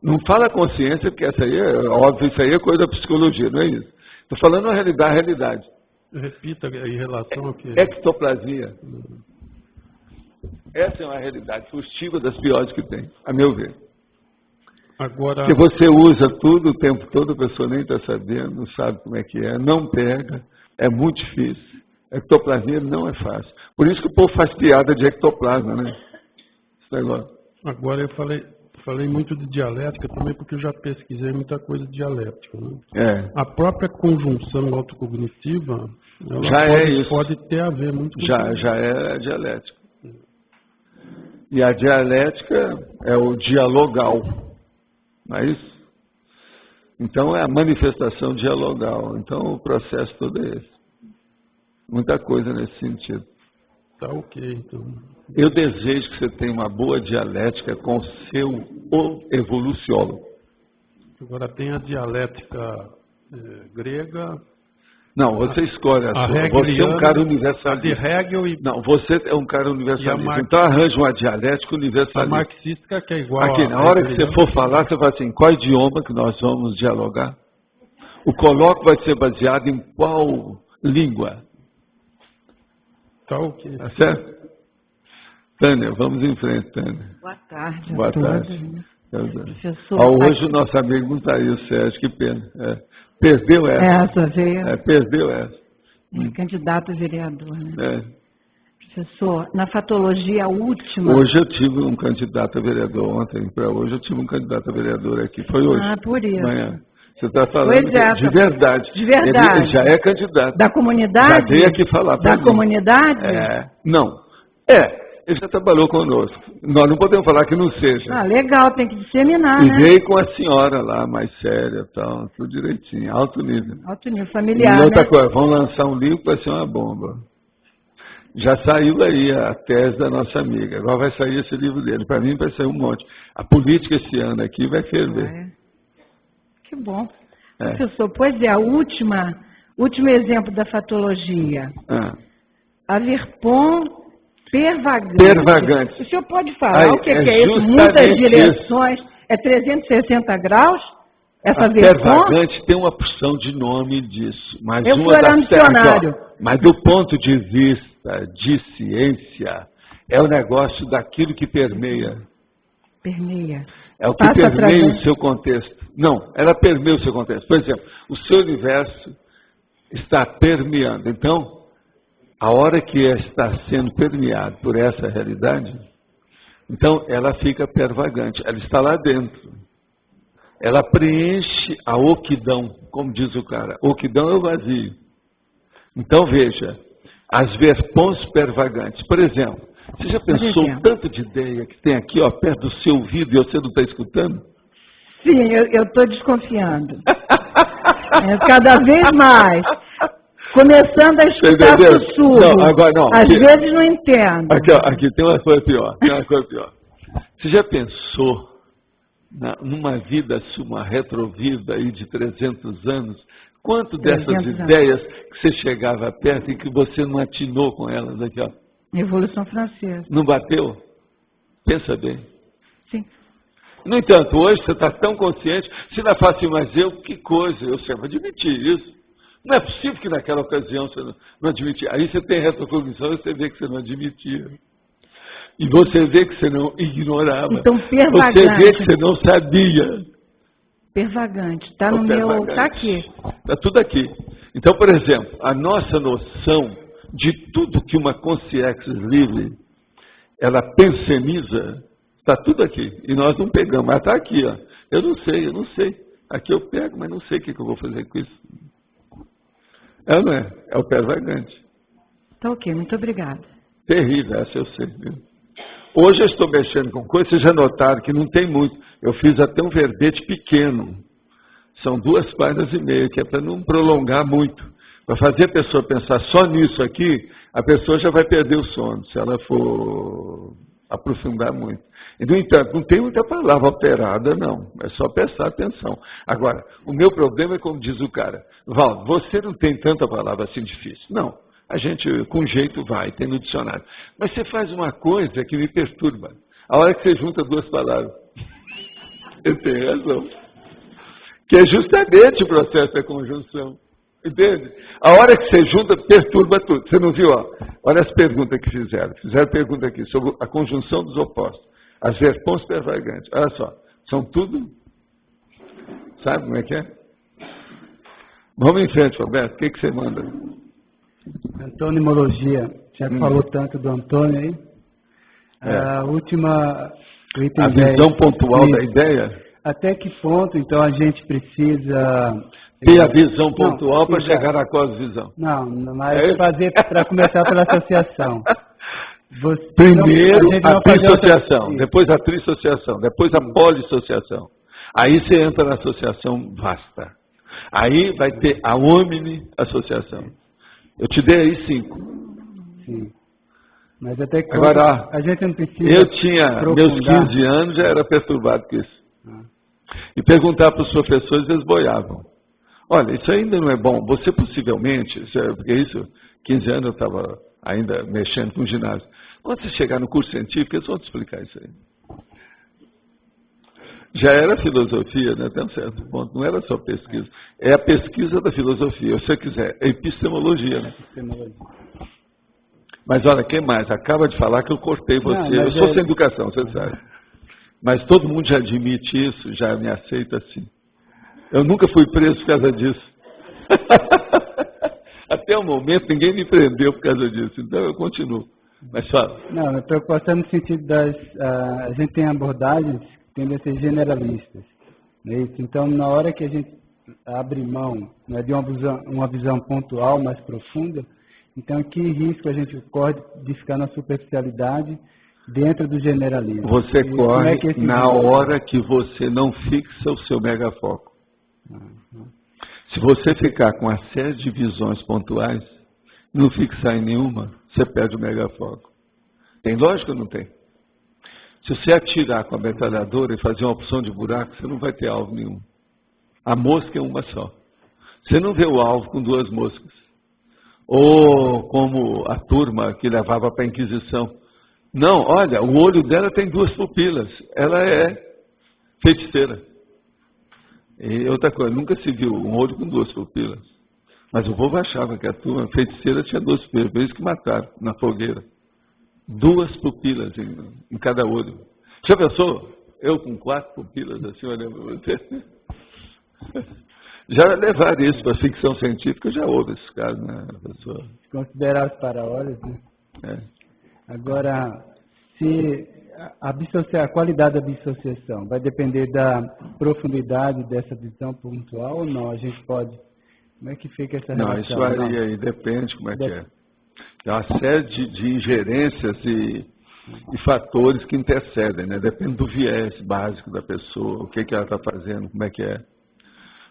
Não fala consciência, porque essa aí é óbvio, isso aí é coisa da psicologia, não é isso? Estou falando a realidade. Repita em relação ao que... Ectoplasmia. Essa é uma realidade furtiva das piores que tem, a meu ver. Agora... Porque você usa tudo o tempo todo, a pessoa nem está sabendo, não sabe como é que é, não pega, é muito difícil. Ectoplasmia não é fácil. Por isso que o povo faz piada de ectoplasma, né? Esse negócio. Agora eu falei muito de dialética também, porque eu já pesquisei muita coisa de dialética. Né? A própria conjunção autocognitiva, ela pode ter a ver muito com já é a dialética. E a dialética é o dialogal, não é isso? Então é a manifestação dialogal. Então o processo todo é esse. Muita coisa nesse sentido. Tá ok, então. Eu desejo que você tenha uma boa dialética com o seu evoluciólogo. Agora tem a dialética grega, Não, você escolhe a sua. Você é um cara universalista. De Hegel e... Não, você é um cara universalista. Então arranja uma dialética universalista. A marxística que é igual aqui, na hora que você for falar, você fala assim, qual idioma que nós vamos dialogar? O colóquio vai ser baseado em qual língua? Tá ok. Tá certo? Tânia, vamos em frente, Tânia. Boa tarde. Boa tarde. Professor, hoje o nosso amigo não está aí, o Sérgio, que pena. Perdeu essa. Essa veio. Perdeu essa. Candidato a vereador, né? Professor, na fatologia última... Hoje eu tive um candidato a vereador, ontem para hoje eu tive um candidato a vereador aqui. Foi hoje. Ah, por isso. Amanhã. Você está falando de verdade. De verdade. Ele já é candidato. Da comunidade? Já veio aqui falar para Da comunidade? Não. Ele já trabalhou conosco. Nós não podemos falar que não seja. Ah, legal, tem que disseminar, e né? veio com a senhora lá, mais séria, tal, tudo direitinho, alto nível. Alto nível, familiar, e outra né? coisa, vão lançar um livro que vai ser uma bomba. Já saiu aí a tese da nossa amiga, agora vai sair esse livro dele. Para mim vai sair um monte. A política esse ano aqui vai ferver. Que bom. Professor, pois último exemplo da fatologia. A Verpon pervagante. O senhor pode falar o que é isso? Muitas direções. É 360 graus? Essa pervagante tem uma porção de nome disso. Mas eu fui lá no dicionário. Mas do ponto de vista de ciência, é o negócio daquilo que permeia. Permeia. É o que permeia o seu contexto. Não, ela permeia o seu contexto. Por exemplo, o seu universo está permeando. Então, a hora que está sendo permeado por essa realidade, então ela fica pervagante, ela está lá dentro. Ela preenche a oquidão, como diz o cara. Oquidão é o vazio. Então veja, as verpons pervagantes. Por exemplo, você já pensou o tanto de ideia que tem aqui, ó, perto do seu ouvido e você não está escutando? Sim, eu estou desconfiando. Cada vez mais. Começando a escutar sussurro. Não, agora não. Às vezes não entendo. Aqui tem uma coisa pior. Você já pensou numa vida, uma retrovida aí de 300 anos, quanto dessas ideias que você chegava perto e que você não atinou com elas aqui, ó? Revolução Francesa. Não bateu? Pensa bem. Sim. No entanto, hoje você está tão consciente, se não é fácil, mas que coisa, eu sempre admiti isso. Não é possível que naquela ocasião você não admitia. Aí você tem retrocognição e você vê que você não admitia. E você vê que você não ignorava. Então, pervagante. Você vê que você não sabia. Pervagante. Está no meu... Está aqui. Está tudo aqui. Então, por exemplo, a nossa noção de tudo que uma consciência livre, ela penseniza, está tudo aqui. E nós não pegamos. Mas está aqui, ó. Eu não sei. Aqui eu pego, mas não sei o que eu vou fazer com isso. Não é? É o pervagante. Tá ok, muito obrigada. Terrível, essa eu sei. Viu? Hoje eu estou mexendo com coisas, vocês já notaram que não tem muito. Eu fiz até um verbete pequeno. São 2 páginas e meia, que é para não prolongar muito. Para fazer a pessoa pensar só nisso aqui, a pessoa já vai perder o sono, se ela for aprofundar muito. E, no entanto, não tem muita palavra alterada, não. É só prestar atenção. Agora, o meu problema é como diz o cara, Valdo, você não tem tanta palavra assim difícil. Não, a gente com jeito vai, tem no dicionário. Mas você faz uma coisa que me perturba. A hora que você junta 2 palavras. Eu tenho razão. Que é justamente o processo da conjunção. Entende? A hora que você junta, perturba tudo. Você não viu? Ó? Olha as perguntas que fizeram. Fizeram pergunta aqui sobre a conjunção dos opostos. As verpons pervagantes. Olha só, são tudo... Sabe como é que é? Vamos em frente, Roberto. O que você manda? Antonimologia. Já falou tanto do Antônio aí. A última... A visão pontual da ideia? Até que ponto, então, a gente precisa... Ter a visão pontual para chegar à cosvisão. Não, mas fazer para começar pela associação. Primeiro a dissociação, depois a trissociação, depois a polissociação. Aí você entra na associação vasta. Aí vai ter a omni-associação. Eu te dei aí 5. Sim. Mas até que agora, a gente não precisa. Eu tinha, meus 15 anos, já era perturbado com isso. E perguntar para os professores, eles boiavam. Olha, isso ainda não é bom. Você possivelmente, porque isso, 15 anos eu estava ainda mexendo com ginásio. Quando você chegar no curso científico, eles vão te explicar isso aí. Já era filosofia, né, até um certo ponto, não era só pesquisa. É a pesquisa da filosofia, se você quiser, é epistemologia. Né? Mas olha, quem mais? Acaba de falar que eu cortei você. Não, eu sou sem educação, você sabe. Mas todo mundo já admite isso, já me aceita assim. Eu nunca fui preso por causa disso. Até o momento ninguém me prendeu por causa disso, então eu continuo. Mas fala. Não, eu estou passando no sentido das... a gente tem abordagens que tendem a ser generalistas. Né? Então, na hora que a gente abre mão, né, de uma visão pontual, mais profunda, então que risco a gente corre de ficar na superficialidade dentro do generalismo? Você corre na hora que você não fixa o seu megafoco. Se você ficar com uma série de visões pontuais, não fixar em nenhuma, você perde o megafoco. Tem lógica ou não tem? Se você atirar com a metralhadora e fazer uma opção de buraco, você não vai ter alvo nenhum. A mosca é uma só. Você não vê o alvo com duas moscas. Ou como a turma que levava para a Inquisição. Não, olha, o olho dela tem duas pupilas. Ela é feiticeira. E outra coisa, nunca se viu um olho com duas pupilas. Mas o povo achava que a turma feiticeira tinha duas pupilas, por isso que mataram na fogueira. Duas pupilas em cada olho. Já pensou? Eu com 4 pupilas, assim, olhando para você. Já levaram isso para a ficção científica, já houve esses casos, né, professor? Considerar os para-olhos, né? É. Agora, se a qualidade da dissociação vai depender da profundidade dessa visão pontual ou não? A gente pode... Como é que fica essa relação? Não, isso varia aí, depende como é que é. É uma série de ingerências e fatores que intercedem, né? Depende do viés básico da pessoa, o que ela está fazendo, como é que é.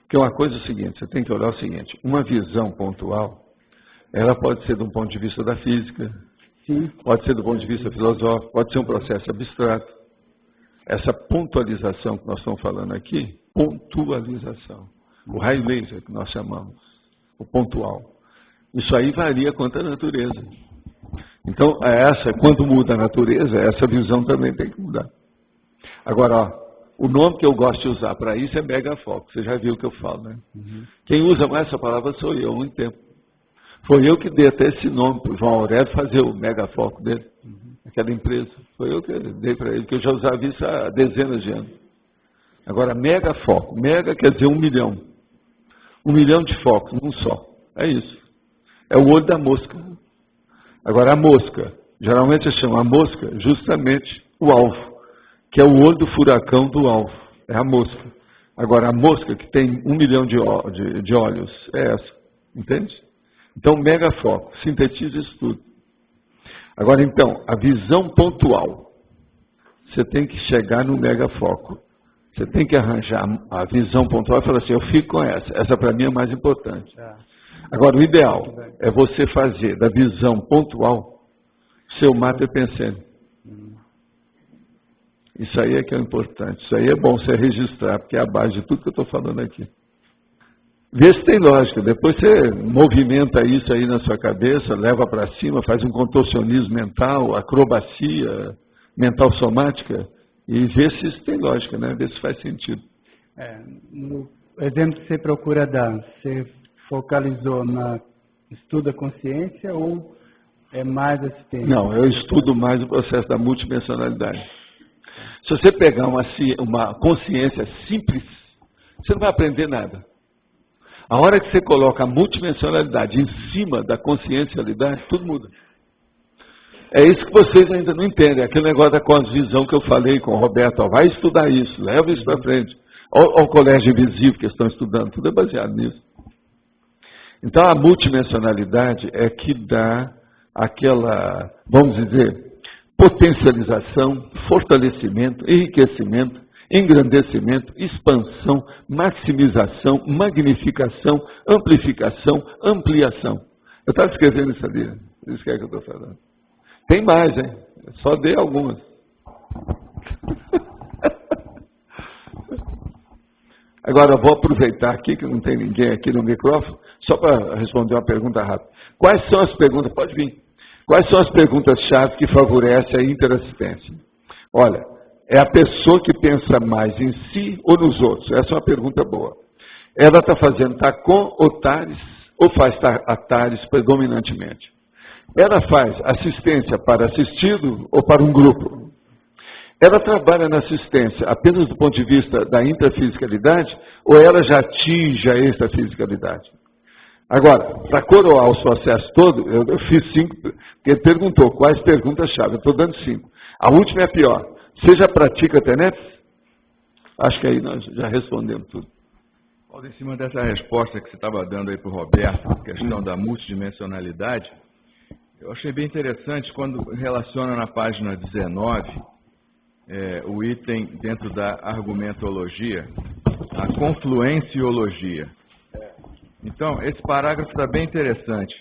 Porque uma coisa é o seguinte, você tem que olhar o seguinte, uma visão pontual, ela pode ser de um ponto de vista da física, sim, pode ser do ponto de vista filosófico, pode ser um processo abstrato. Essa pontualização que nós estamos falando aqui, pontualização, o raio laser que nós chamamos, o pontual. Isso aí varia quanto à natureza. Então, quando muda a natureza, essa visão também tem que mudar. Agora, ó, o nome que eu gosto de usar para isso é megafoco. Você já viu o que eu falo, né? Uhum. Quem usa mais essa palavra sou eu, há muito tempo. Foi eu que dei até esse nome para o João Aurélio fazer o megafoco dele, aquela empresa. Foi eu que dei para ele, que eu já usava isso há dezenas de anos. Agora, megafoco. Mega quer dizer 1 milhão. 1 milhão de focos, num só. É isso. É o olho da mosca. Agora, a mosca, geralmente eu chamo a mosca justamente o alvo, que é o olho do furacão do alvo. É a mosca. Agora, a mosca que tem 1 milhão de olhos, é essa. Entende? Então, megafoco, sintetiza isso tudo. Agora, então, a visão pontual. Você tem que chegar no megafoco. Você tem que arranjar a visão pontual e falar assim, eu fico com essa. Essa para mim é mais importante. Agora, o ideal é você fazer da visão pontual seu mater pensando. Isso aí é que é o importante. Isso aí é bom você registrar, porque é a base de tudo que eu estou falando aqui. Vê se tem lógica. Depois você movimenta isso aí na sua cabeça, leva para cima, faz um contorcionismo mental, acrobacia mental somática, e vê se isso tem lógica, né? Vê se faz sentido. No exemplo que você procura dar, você focalizou na estudo da consciência ou é mais assistência? Não, eu estudo mais o processo da multidimensionalidade. Se você pegar uma consciência simples, você não vai aprender nada. A hora que você coloca a multidimensionalidade em cima da consciencialidade, tudo muda. É isso que vocês ainda não entendem, aquele negócio da cosmovisão que eu falei com o Roberto, ó, vai estudar isso, leva isso para frente. Olha o colégio invisível que estão estudando, tudo é baseado nisso. Então, a multidimensionalidade é que dá aquela, vamos dizer, potencialização, fortalecimento, enriquecimento, engrandecimento, expansão, maximização, magnificação, amplificação, ampliação. Eu estava escrevendo isso ali, isso que é que eu estou falando. Tem mais, hein? Só dei algumas. Agora, eu vou aproveitar aqui, que não tem ninguém aqui no microfone, só para responder uma pergunta rápida. Quais são as perguntas, pode vir, quais são as perguntas-chave que favorecem a interassistência? Olha, é a pessoa que pensa mais em si ou nos outros? Essa é uma pergunta boa. Ela está fazendo com ou tares, ou faz a tares predominantemente? Ela faz assistência para assistido ou para um grupo? Ela trabalha na assistência apenas do ponto de vista da intrafisicalidade ou ela já atinge a extrafisicalidade? Agora, para coroar os processos todos, eu fiz 5, porque ele perguntou quais perguntas-chave, eu estou dando 5. A última é a pior. Você já pratica TENEPS? Acho que aí nós já respondemos tudo. Paulo, em cima dessa resposta que você estava dando aí para o Roberto, a questão da multidimensionalidade, eu achei bem interessante quando relaciona na página 19, o item dentro da argumentologia, a confluenciologia. Então, esse parágrafo está bem interessante.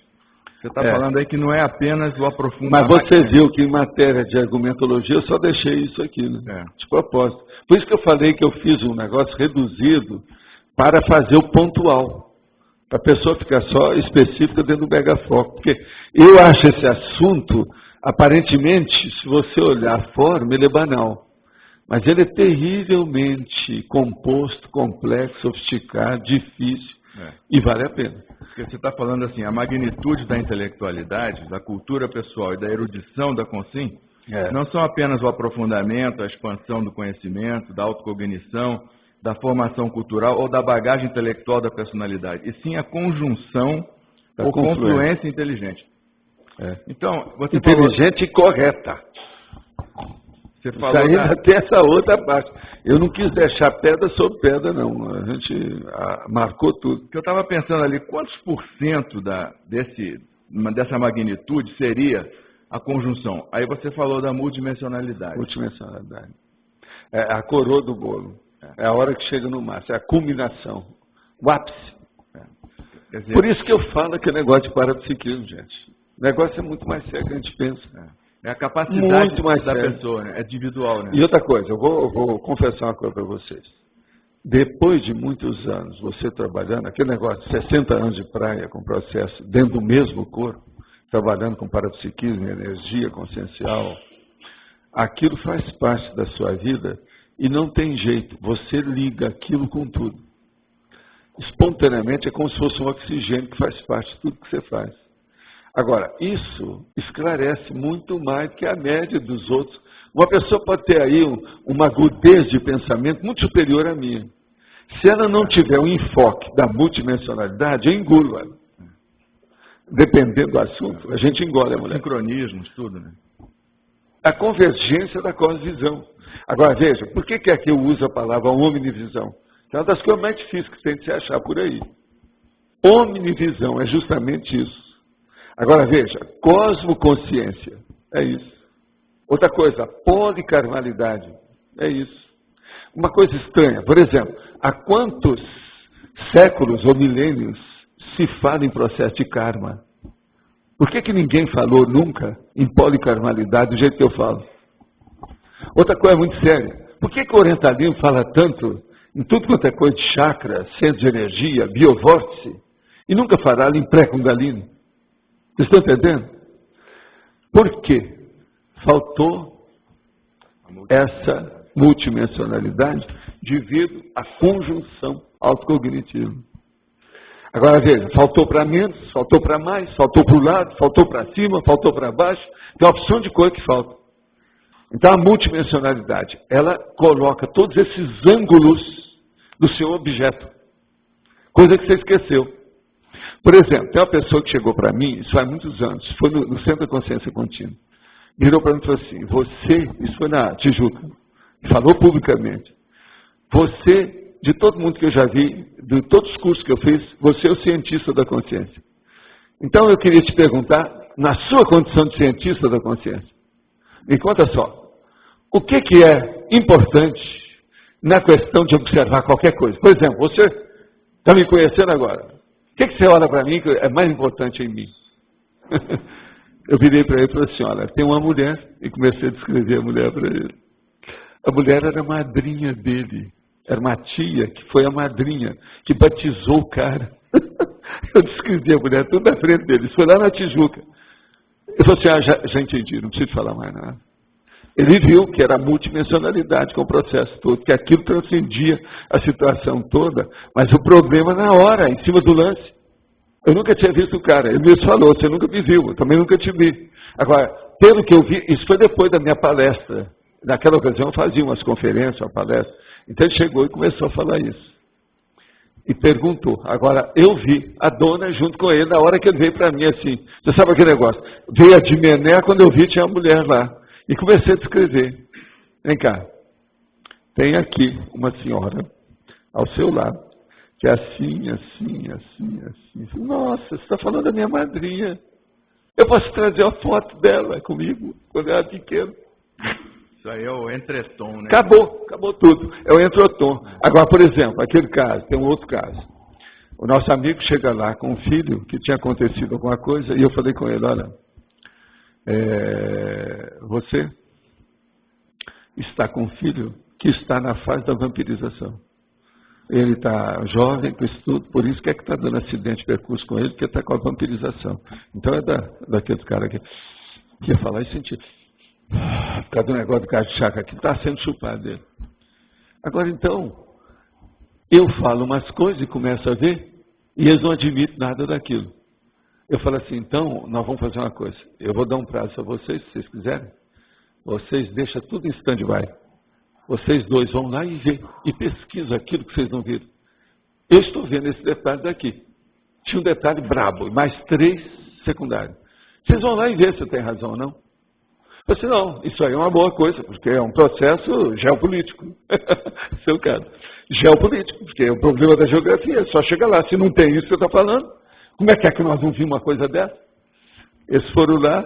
Você está falando aí que não é apenas o aprofundamento. Mas você viu que em matéria de argumentologia eu só deixei isso aqui, né? De propósito. Por isso que eu falei que eu fiz um negócio reduzido para fazer o pontual. Para a pessoa ficar só específica dentro do megafoco. Porque eu acho esse assunto, aparentemente, se você olhar a forma, ele é banal. Mas ele é terrivelmente composto, complexo, sofisticado, difícil, e vale a pena. Porque você está falando assim, a magnitude da intelectualidade, da cultura pessoal e da erudição da consciência, não são apenas o aprofundamento, a expansão do conhecimento, da autocognição, da formação cultural ou da bagagem intelectual da personalidade, e sim a conjunção ou confluência inteligente. Então, você inteligente e correta. Você falou ainda tem essa outra parte. Eu não quis deixar pedra sobre pedra, não. A gente marcou tudo. Eu estava pensando ali, quantos por cento dessa magnitude seria a conjunção? Aí você falou da multidimensionalidade. Multidimensionalidade. É a coroa do bolo. É a hora que chega no máximo. É a culminação. O ápice. Dizer, por isso que eu falo que é negócio de parapsiquismo, gente. O negócio é muito mais sério que a gente pensa. É a capacidade muito mais da pessoa, né? É individual, né? E outra coisa, eu vou confessar uma coisa para vocês. Depois de muitos anos, você trabalhando, aquele negócio de 60 anos de praia com processo dentro do mesmo corpo, trabalhando com parapsiquismo, energia consciencial, aquilo faz parte da sua vida e não tem jeito, você liga aquilo com tudo. Espontaneamente é como se fosse um oxigênio que faz parte de tudo que você faz. Agora, isso esclarece muito mais que a média dos outros. Uma pessoa pode ter aí uma agudez de pensamento muito superior à minha. Se ela não tiver um enfoque da multidimensionalidade, eu engulo ela. Dependendo do assunto, a gente engole a mulher. Sincronismos, tudo, né? A convergência da cosmovisão. Agora, veja, por que é que eu uso a palavra omnivisão? É uma das coisas mais difíceis que tem de se achar por aí. Omnivisão é justamente isso. Agora veja, cosmoconsciência, é isso. Outra coisa, policarnalidade, é isso. Uma coisa estranha, por exemplo, há quantos séculos ou milênios se fala em processo de karma? Por que ninguém falou nunca em policarnalidade do jeito que eu falo? Outra coisa muito séria, por que o orientalismo fala tanto em tudo quanto é coisa de chakra, centro de energia, biovórtice, e nunca fala em pré-kundalini? Vocês estão entendendo? Por quê? Faltou essa multidimensionalidade devido à conjunção autocognitiva. Agora veja, faltou para menos, faltou para mais, faltou para o lado, faltou para cima, faltou para baixo, tem uma opção de coisa que falta. Então a multidimensionalidade, ela coloca todos esses ângulos do seu objeto, coisa que você esqueceu. Por exemplo, tem uma pessoa que chegou para mim, isso faz muitos anos, foi no Centro da Consciência Contínua, virou para mim e falou assim, isso foi na Tijuca, falou publicamente, você, de todo mundo que eu já vi, de todos os cursos que eu fiz, você é o cientista da consciência. Então eu queria te perguntar, na sua condição de cientista da consciência, me conta só, o que é importante na questão de observar qualquer coisa? Por exemplo, você está me conhecendo agora. O que você olha para mim que é mais importante em mim? Eu virei para ele e falei assim, olha, tem uma mulher, e comecei a descrever a mulher para ele. A mulher era a madrinha dele. Era uma tia que foi a madrinha, que batizou o cara. Eu descrevi a mulher tudo na frente deles. Foi lá na Tijuca. Eu falei assim, já entendi, não preciso falar mais nada. Ele viu que era a multidimensionalidade com o processo todo, que aquilo transcendia a situação toda, mas o problema na hora, em cima do lance. Eu nunca tinha visto o cara. Ele me falou, você nunca me viu, eu também nunca te vi. Agora, pelo que eu vi, isso foi depois da minha palestra. Naquela ocasião eu fazia umas conferências, uma palestra. Então ele chegou e começou a falar isso. E perguntou. Agora, eu vi a dona junto com ele, na hora que ele veio para mim assim. Você sabe aquele negócio? Veio a de Mené, quando eu vi tinha uma mulher lá. E comecei a descrever. Vem cá. Tem aqui uma senhora ao seu lado, que é assim, assim, assim, assim. Nossa, você está falando da minha madrinha. Eu posso trazer a foto dela comigo, quando eu era pequeno. Isso aí é o entretom, né? Acabou tudo. É o entretom. Agora, por exemplo, aquele caso, tem um outro caso. O nosso amigo chega lá com um filho que tinha acontecido alguma coisa, e eu falei com ele, olha, você está com um filho que está na fase da vampirização. Ele está jovem com isso tudo, por isso que está dando acidente de percurso com ele, porque está com a vampirização. Então é daqueles caras que ia falar e sentir. Por causa do negócio do cara de chácara que está sendo chupado dele. Agora então, eu falo umas coisas e começo a ver, e eles não admitem nada daquilo. Eu falo assim, então, nós vamos fazer uma coisa. Eu vou dar um prazo a vocês, se vocês quiserem. Vocês deixam tudo em stand-by. Vocês dois vão lá e vê, e pesquisam aquilo que vocês não viram. Eu estou vendo esse detalhe daqui. Tinha um detalhe brabo, e mais 3 secundários. Vocês vão lá e ver se eu tenho razão ou não. Eu disse, não, isso aí é uma boa coisa, porque é um processo geopolítico. Seu caso. Geopolítico, porque é o problema da geografia, só chega lá. Se não tem isso que você está falando, como é que nós vamos ver uma coisa dessa? Eles foram lá,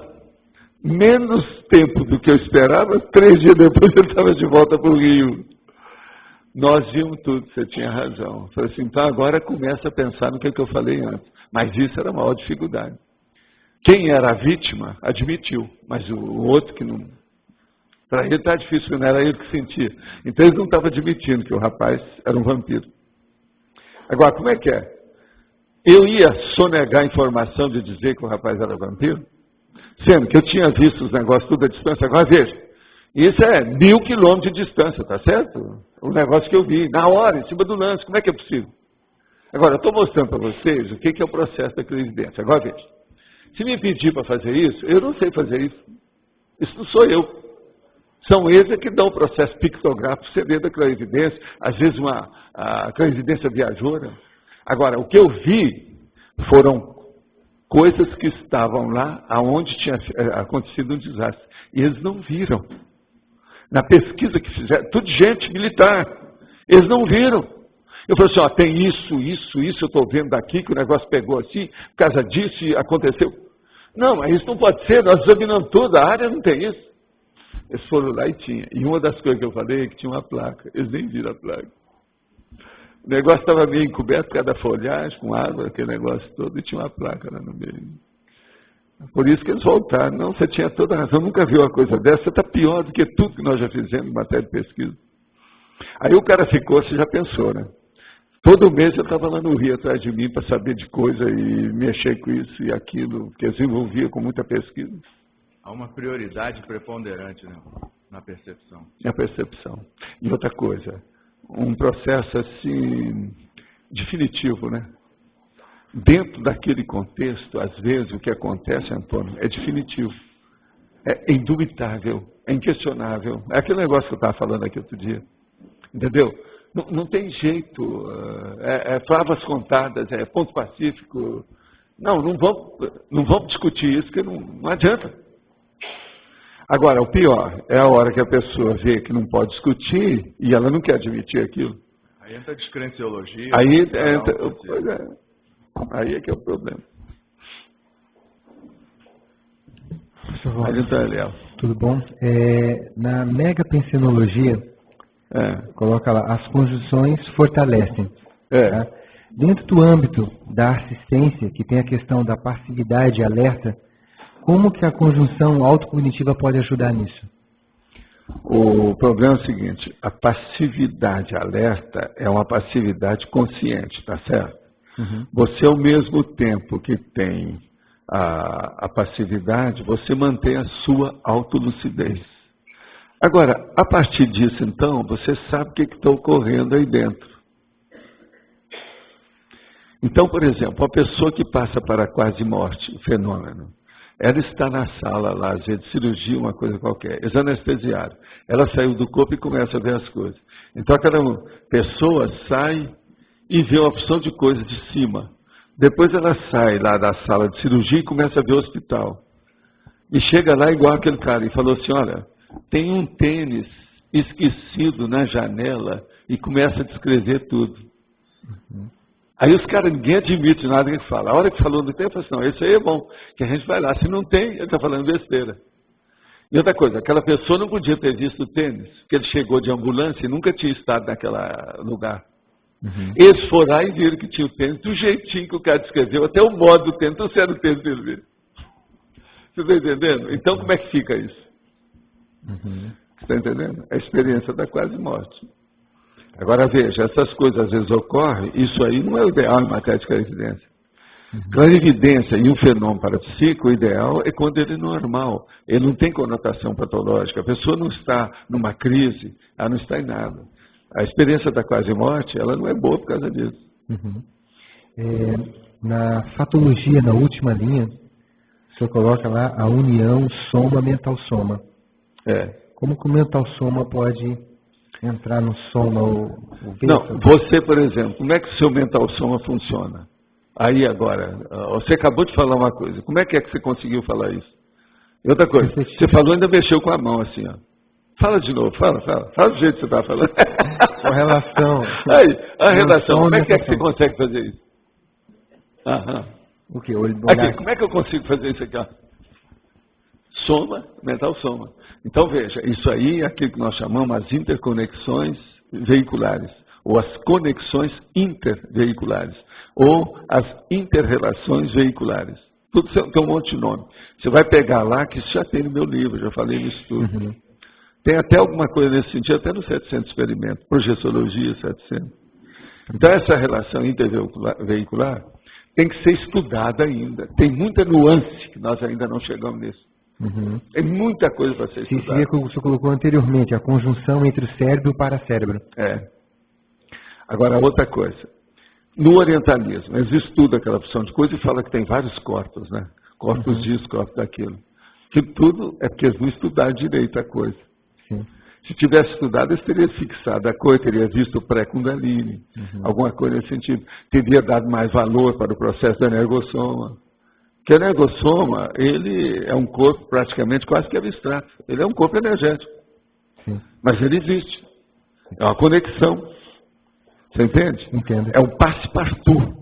menos tempo do que eu esperava, 3 dias depois ele estava de volta para o Rio. Nós vimos tudo, você tinha razão. Eu falei assim, então agora começa a pensar no que eu falei antes. Mas isso era a maior dificuldade. Quem era a vítima, admitiu, mas o outro que não... Para ele está difícil, porque não era ele que sentia. Então ele não estava admitindo que o rapaz era um vampiro. Agora, como é que é? Eu ia sonegar a informação de dizer que o rapaz era vampiro? Sendo que eu tinha visto os negócios tudo à distância. Agora veja, isso é 1000 quilômetros de distância, tá certo? O negócio que eu vi, na hora, em cima do lance, como é que é possível? Agora, eu estou mostrando para vocês o que é o processo da clarividência. Agora veja. Se me pedir para fazer isso, eu não sei fazer isso. Isso não sou eu. São eles que dão o processo pictográfico, você vê da clarividência, às vezes a clarividência viajoura. Agora, o que eu vi foram coisas que estavam lá aonde tinha acontecido um desastre. E eles não viram. Na pesquisa que fizeram, tudo gente militar, eles não viram. Eu falei assim, tem isso, eu estou vendo daqui que o negócio pegou assim, por causa disso e aconteceu. Não, mas isso não pode ser, nós examinamos tudo, a área não tem isso. Eles foram lá e tinha. E uma das coisas que eu falei é que tinha uma placa, eles nem viram a placa. O negócio estava meio encoberto por causa da folhagem, com água, aquele negócio todo, e tinha uma placa lá no meio. Por isso que eles voltaram. Não, você tinha toda a razão, nunca viu uma coisa dessa, você está pior do que tudo que nós já fizemos em matéria de pesquisa. Aí o cara ficou, você já pensou, né? Todo mês eu estava lá no Rio atrás de mim para saber de coisa e mexer com isso e aquilo, que eles envolviam com muita pesquisa. Há uma prioridade preponderante, né, na percepção. Na percepção. E outra coisa, um processo assim, definitivo, né? Dentro daquele contexto, às vezes o que acontece, Antônio, é definitivo. É indubitável, é inquestionável. É aquele negócio que eu estava falando aqui outro dia. Entendeu? Não tem jeito, favas contadas, é ponto pacífico. Não vamos discutir isso, porque não adianta. Agora, o pior é a hora que a pessoa vê que não pode discutir e ela não quer admitir aquilo. Aí entra a descrenciologia. Aí é que é o problema. Tudo bom? Na megapensinologia, coloca lá, as conjunções fortalecem. Tá? Dentro do âmbito da assistência, que tem a questão da passividade e alerta, como que a conjunção autocognitiva pode ajudar nisso? O problema é o seguinte, a passividade alerta é uma passividade consciente, tá certo? Uhum. Você, ao mesmo tempo que tem a passividade, você mantém a sua autolucidez. Agora, a partir disso, então, você sabe o que está ocorrendo aí dentro. Então, por exemplo, a pessoa que passa para a quase morte, o fenômeno, ela está na sala lá, às vezes, de cirurgia, uma coisa qualquer, eles anestesiaram. Ela saiu do corpo e começa a ver as coisas. Então, aquela pessoa sai e vê uma opção de coisas de cima. Depois ela sai lá da sala de cirurgia e começa a ver o hospital. E chega lá igual aquele cara e falou assim, olha, tem um tênis esquecido na janela e começa a descrever tudo. Uhum. Aí os caras, ninguém admite nada que fala. A hora que falou do tênis, fala assim, não, esse aí é bom, que a gente vai lá. Se não tem, ele está falando besteira. E outra coisa, aquela pessoa não podia ter visto o tênis, porque ele chegou de ambulância e nunca tinha estado naquele lugar. Uhum. Eles foram lá e viram que tinha o tênis, do jeitinho que o cara descreveu, até o modo do tênis, então era o tênis dele. Você está entendendo? Então como é que fica isso? Uhum. Você está entendendo? É a experiência da quase morte. Agora veja, essas coisas às vezes ocorrem, isso aí não é o ideal em matéria de clarividência. Uhum. Clarividência e um fenômeno parapsíquico, o ideal é quando ele é normal, ele não tem conotação patológica, a pessoa não está numa crise, ela não está em nada. A experiência da quase morte, ela não é boa por causa disso. Uhum. Na fatologia, na última linha, o senhor coloca lá a união soma-mental-soma. Como que o mental-soma pode entrar no soma? Não, você, por exemplo, como é que o seu mental-soma funciona? Aí agora, você acabou de falar uma coisa, como é que você conseguiu falar isso? E outra coisa, você falou e ainda mexeu com a mão assim, ó. Fala de novo, fala do jeito que você está falando. A relação. Aí, a relação, como é que você consegue fazer isso? Aham. O quê? Aqui, como é que eu consigo fazer isso aqui? Ó? Soma, mental soma. Então veja, isso aí é aquilo que nós chamamos as interconexões veiculares, ou as conexões interveiculares, ou as interrelações veiculares. Tudo tem um monte de nome. Você vai pegar lá, que isso já tem no meu livro, já falei nisso tudo. Uhum. Tem até alguma coisa nesse sentido, até no 700 experimentos, projeciologia 700. Então essa relação interveicular tem que ser estudada ainda. Tem muita nuance que nós ainda não chegamos nisso. Uhum. Tem muita coisa para ser estudada. Isso que você colocou anteriormente, a conjunção entre o cérebro e o paracérebro. Agora, outra coisa. No orientalismo, eles estudam aquela opção de coisa e falam que tem vários corpos, né? Corpos disso, corpos daquilo. Que tudo é porque eles não estudaram direito a coisa. Sim. Se tivesse estudado, eles teriam fixado a coisa, teria visto o pré-Kundalini, alguma coisa nesse sentido. Teria dado mais valor para o processo do energossoma. Porque o energossoma, ele é um corpo praticamente quase que abstrato. Ele é um corpo energético. Sim. Mas ele existe. É uma conexão. Você entende? Entendo. É um passe-partout.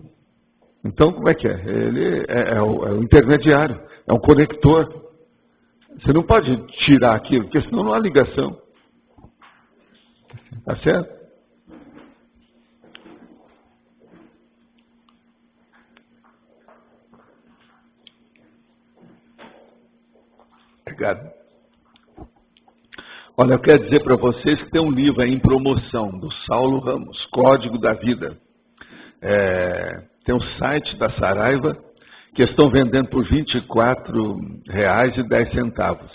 Então, como é que é? Ele é o intermediário, é um conector. Você não pode tirar aquilo, porque senão não há ligação. Tá certo? Obrigado. Olha, eu quero dizer para vocês que tem um livro aí em promoção, do Saulo Ramos, Código da Vida. Tem um site da Saraiva, que estão vendendo por R$ 24,10.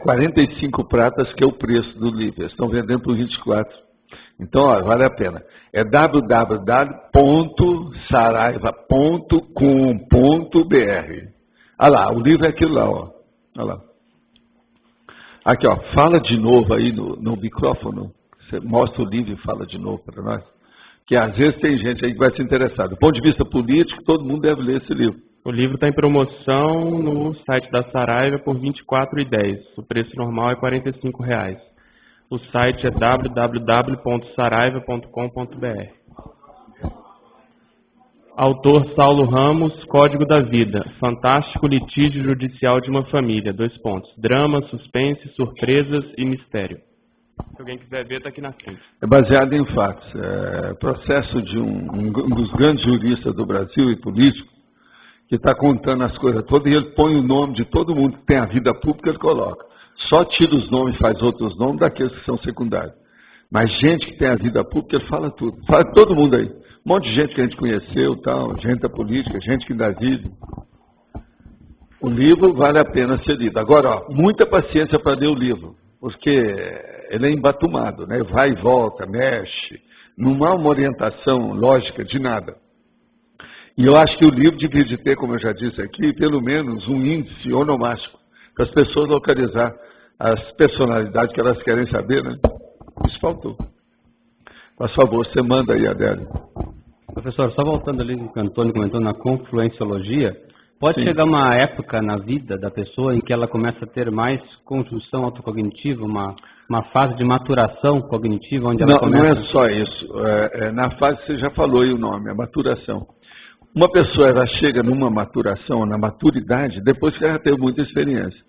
45 pratas, que é o preço do livro. Eles estão vendendo por 24. Então, ó, vale a pena. É www.saraiva.com.br. Olha lá, o livro é aquilo lá, ó. Olha lá. Aqui, ó, fala de novo aí no micrófono. Você mostra o livro e fala de novo para nós. Que às vezes tem gente aí que vai se interessar. Do ponto de vista político, todo mundo deve ler esse livro. O livro está em promoção no site da Saraiva por R$ 24,10. O preço normal é R$ 45. O site é www.saraiva.com.br. Autor Saulo Ramos, Código da Vida. Fantástico litígio judicial de uma família. : drama, suspense, surpresas e mistério. Se alguém quiser ver, está aqui na frente. É baseado em fatos. É processo de um dos grandes juristas do Brasil e político, que está contando as coisas todas, e ele põe o nome de todo mundo que tem a vida pública, ele coloca. Só tira os nomes, faz outros nomes daqueles que são secundários. Mas gente que tem a vida pública, ele fala tudo. Fala todo mundo aí. Um monte de gente que a gente conheceu, tal, gente da política, gente que dá vida. O livro vale a pena ser lido. Agora, ó, muita paciência para ler o livro, porque ele é embatumado, né? Vai e volta, mexe, não há uma orientação lógica de nada. E eu acho que o livro devia ter, como eu já disse aqui, pelo menos um índice onomástico, para as pessoas localizar as personalidades que elas querem saber, né? Isso faltou. Por favor, você manda aí, Adélio. Professor, só voltando ali no que o Antônio comentou na confluenciologia, pode chegar uma época na vida da pessoa em que ela começa a ter mais conjunção autocognitiva, uma fase de maturação cognitiva, onde ela começa... Não é só isso. Na fase, você já falou aí o nome, a maturação. Uma pessoa, ela chega numa maturação, na maturidade, depois que ela teve muita experiência.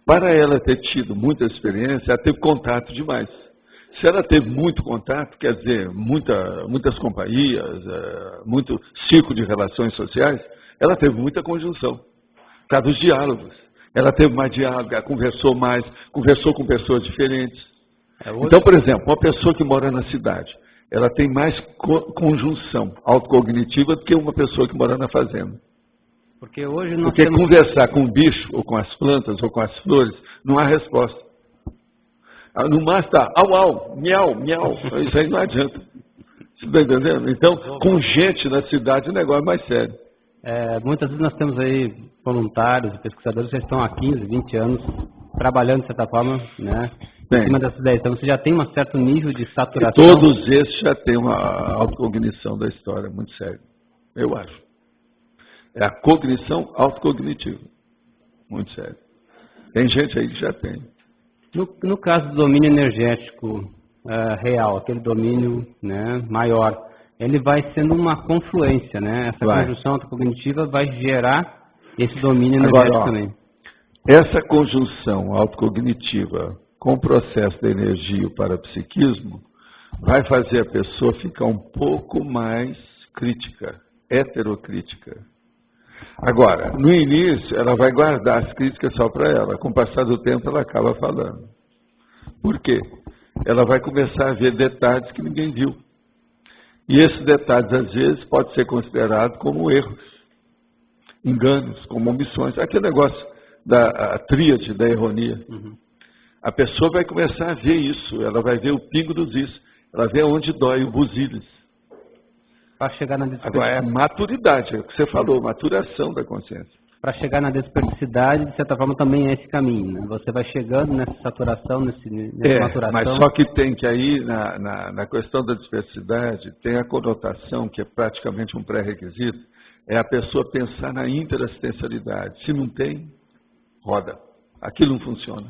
Para ela ter tido muita experiência, ela teve contato demais. Se ela teve muito contato, quer dizer, muitas companhias, muito ciclo de relações sociais, ela teve muita conjunção. Por causa dos diálogos. Ela teve mais diálogo, ela conversou mais, conversou com pessoas diferentes. Então, por exemplo, uma pessoa que mora na cidade, ela tem mais conjunção autocognitiva do que uma pessoa que mora na fazenda. Porque hoje conversar com o bicho, ou com as plantas, ou com as flores, não há resposta. No máximo está, au, miau, miau. Isso aí não adianta. Você está entendendo? Então, com gente na cidade, o negócio é mais sério. Muitas vezes nós temos aí voluntários e pesquisadores que já estão há 15, 20 anos trabalhando, de certa forma, né? Em cima dessas ideias. Então, você já tem um certo nível de saturação. E todos esses já têm uma autocognição da história, muito sério. Eu acho. É a cognição autocognitiva. Muito sério. Tem gente aí que já tem. No caso do domínio energético real, aquele domínio, né, maior, ele vai sendo uma confluência, né? Essa conjunção autocognitiva vai gerar esse domínio energético também. Essa conjunção autocognitiva com o processo da energia e o parapsiquismo vai fazer a pessoa ficar um pouco mais crítica, heterocrítica. Agora, no início, ela vai guardar as críticas só para ela. Com o passar do tempo, ela acaba falando. Por quê? Ela vai começar a ver detalhes que ninguém viu. E esses detalhes, às vezes, podem ser considerados como erros, enganos, como omissões. Aquele negócio da tríade da ironia. A pessoa vai começar a ver isso. Ela vai ver o pingo dos is. Ela vê onde dói o busilis. Para chegar na Agora, é maturidade, é o que você falou, maturação da consciência. Para chegar na desperticidade, de certa forma, também é esse caminho, né? Você vai chegando nessa saturação, nessa maturação. Mas só que tem que aí, na questão da desperticidade, tem a conotação, que é praticamente um pré-requisito, é a pessoa pensar na interassistencialidade. Se não tem, roda. Aquilo não funciona.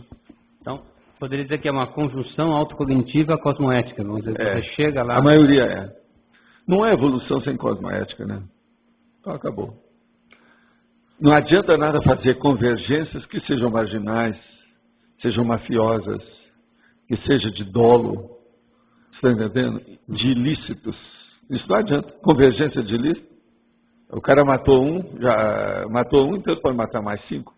Então, poderia dizer que é uma conjunção autocognitiva cosmoética, vamos dizer, você chega lá... A maioria é. Não é evolução sem cosmoética, né? Então acabou. Não adianta nada fazer convergências que sejam marginais, sejam mafiosas, que seja de dolo, você está entendendo? De ilícitos. Isso não adianta. Convergência de ilícitos. O cara matou um, então ele pode matar mais 5.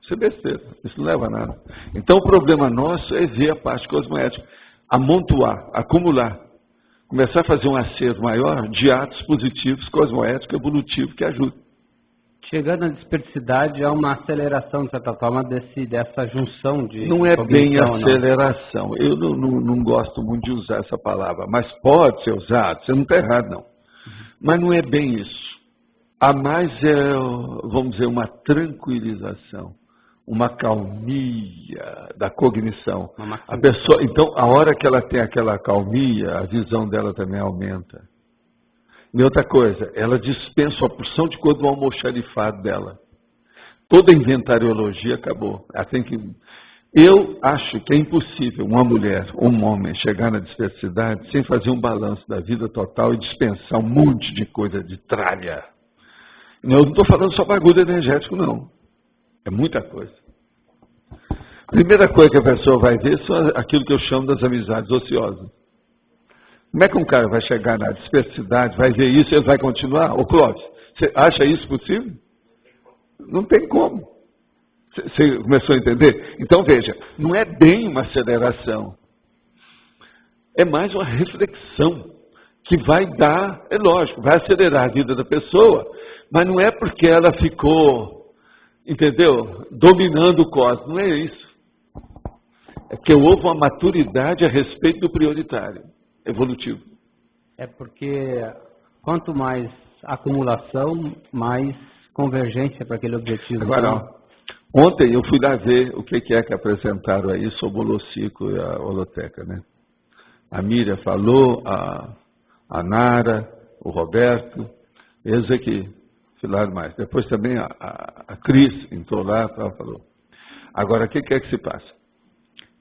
Isso é besteira. Isso não leva a nada. Então o problema nosso é ver a parte cosmoética, amontoar, acumular. Começar a fazer um acerto maior de atos positivos, cosmoéticos, evolutivos, que ajudam. Chegando à desperticidade, há uma aceleração, de certa forma, dessa junção de... Não é bem aceleração. Eu não gosto muito de usar essa palavra, mas pode ser usado, você não está errado, não. Mas não é bem isso. Há mais, vamos dizer, uma tranquilização, uma calmia da cognição. A pessoa, então, a hora que ela tem aquela calmia, a visão dela também aumenta. E outra coisa, ela dispensa uma porção de coisa do almoxarifado dela. Toda a inventariologia acabou. Ela tem que... Eu acho que é impossível uma mulher ou um homem chegar na desperticidade sem fazer um balanço da vida total e dispensar um monte de coisa de tralha. Eu não estou falando só bagulho energético, não. É muita coisa. Primeira coisa que a pessoa vai ver são aquilo que eu chamo das amizades ociosas. Como é que um cara vai chegar na dispersidade, vai ver isso e ele vai continuar? Ô Clóvis, você acha isso possível? Não tem como. Você começou a entender? Então, veja, não é bem uma aceleração. É mais uma reflexão que vai dar, é lógico, vai acelerar a vida da pessoa, mas não é porque ela ficou, entendeu, dominando o cosmos, não é isso. É porque houve uma maturidade a respeito do prioritário, evolutivo. É porque quanto mais acumulação, mais convergência para aquele objetivo. Agora, ontem eu fui lá ver o que é que apresentaram aí sobre o Holocico e a holoteca, né? A Miriam falou, a Nara, o Roberto, eles aqui falaram mais. Depois também a Cris entrou lá e falou. Agora, o que é que se passa?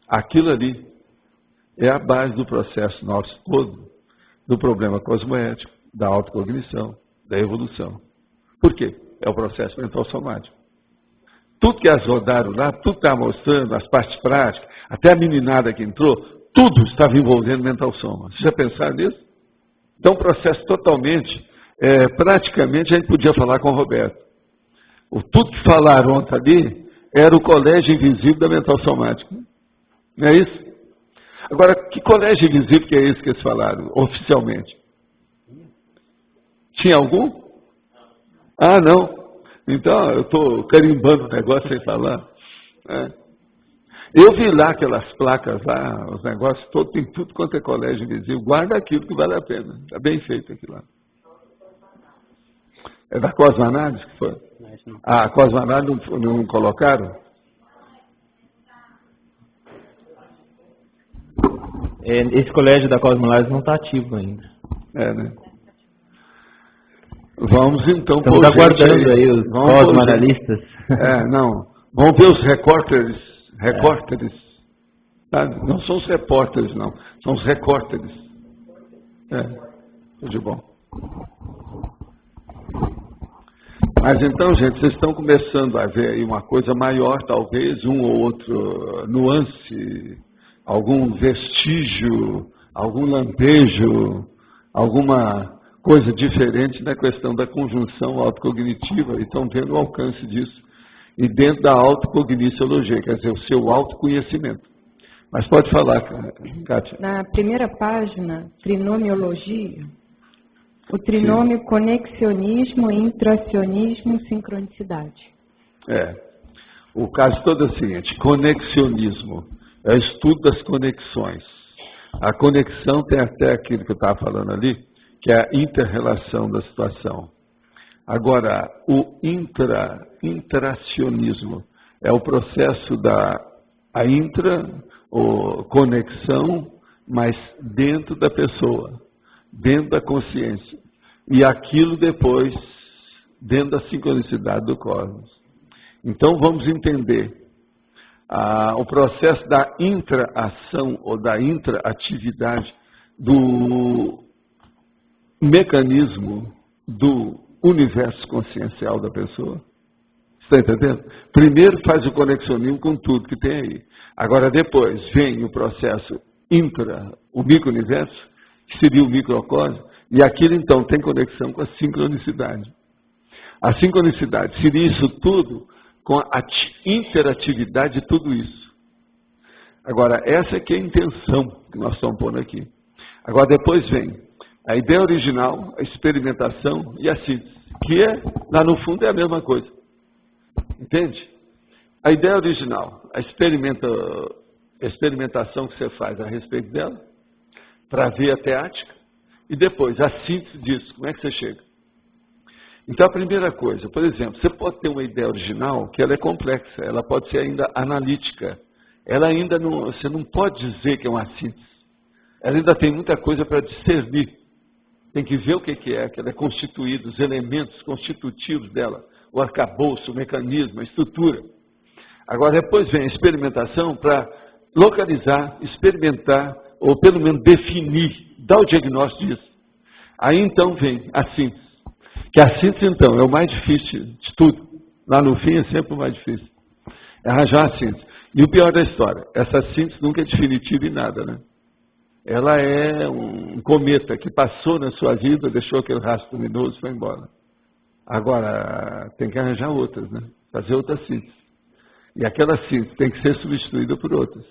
Aquilo ali é a base do processo nosso todo, do problema cosmoético, da autocognição, da evolução. Por quê? É o processo mental somático. Tudo que elas rodaram lá, tudo está mostrando, as partes práticas, até a meninada que entrou, tudo estava envolvendo mental soma. Vocês já pensaram nisso? Então, um processo totalmente, praticamente, a gente podia falar com o Roberto. Tudo que falaram ontem ali era o colégio invisível da mental somática. Não é isso? Agora, que colégio invisível que é esse que eles falaram, oficialmente? Tinha algum? Ah, não. Então, eu estou carimbando o negócio sem falar. Eu vi lá aquelas placas lá, os negócios todos, tem tudo quanto é colégio invisível. Guarda aquilo que vale a pena. Está bem feito aquilo lá. É da Cosmoanálise que foi? A Cosmoanálise não colocaram? Esse colégio da Cosmoanálise não está ativo ainda. Né? Vamos então... Estamos aguardando aí os cosmoanalistas. Não. Vamos ver os repórteres. Tá? Não são os repórteres, não. São os repórteres. Tudo de bom. Mas então, gente, vocês estão começando a ver aí uma coisa maior, talvez, um ou outro nuance, algum vestígio, algum lampejo, alguma coisa diferente na questão da conjunção autocognitiva, e estão vendo o alcance disso. E dentro da autocogniciologia, quer dizer, o seu autoconhecimento. Mas pode falar, Kátia. Na primeira página, trinomiologia, o trinômio conexionismo, intracionismo, sincronicidade. O caso todo é o seguinte, conexionismo é o estudo das conexões. A conexão tem até aquilo que eu estava falando ali, que é a inter-relação da situação. Agora, o intracionismo é o processo da conexão, mas dentro da pessoa, dentro da consciência. E aquilo depois, dentro da sincronicidade do cosmos. Então, vamos entender o processo da intra-ação ou da intra-atividade do mecanismo do universo consciencial da pessoa. Está entendendo? Primeiro faz o conexionismo com tudo que tem aí. Agora depois vem o processo o micro-universo, que seria o microcosmo, e aquilo então tem conexão com a sincronicidade. A sincronicidade seria isso tudo com a interatividade de tudo isso. Agora, essa aqui é a intenção que nós estamos pondo aqui. Agora depois vem a ideia original, a experimentação e a síntese, que lá no fundo é a mesma coisa. Entende? A ideia original, a experimentação que você faz a respeito dela, para ver a teática, e depois a síntese disso, como é que você chega? Então a primeira coisa, por exemplo, você pode ter uma ideia original que ela é complexa, ela pode ser ainda analítica, ela ainda não, você não pode dizer que é uma síntese, ela ainda tem muita coisa para discernir. Tem que ver o que ela é constituída, os elementos constitutivos dela, o arcabouço, o mecanismo, a estrutura. Agora, depois vem a experimentação para localizar, experimentar, ou pelo menos definir, dar o diagnóstico disso. Aí, então, vem a síntese. Que a síntese, então, é o mais difícil de tudo. Lá no fim, é sempre o mais difícil. É arranjar a síntese. E o pior da história, essa síntese nunca é definitiva em nada, né? Ela é um cometa que passou na sua vida, deixou aquele rastro luminoso e foi embora. Agora, tem que arranjar outras, né? Fazer outra síntese. E aquela síntese tem que ser substituída por outras.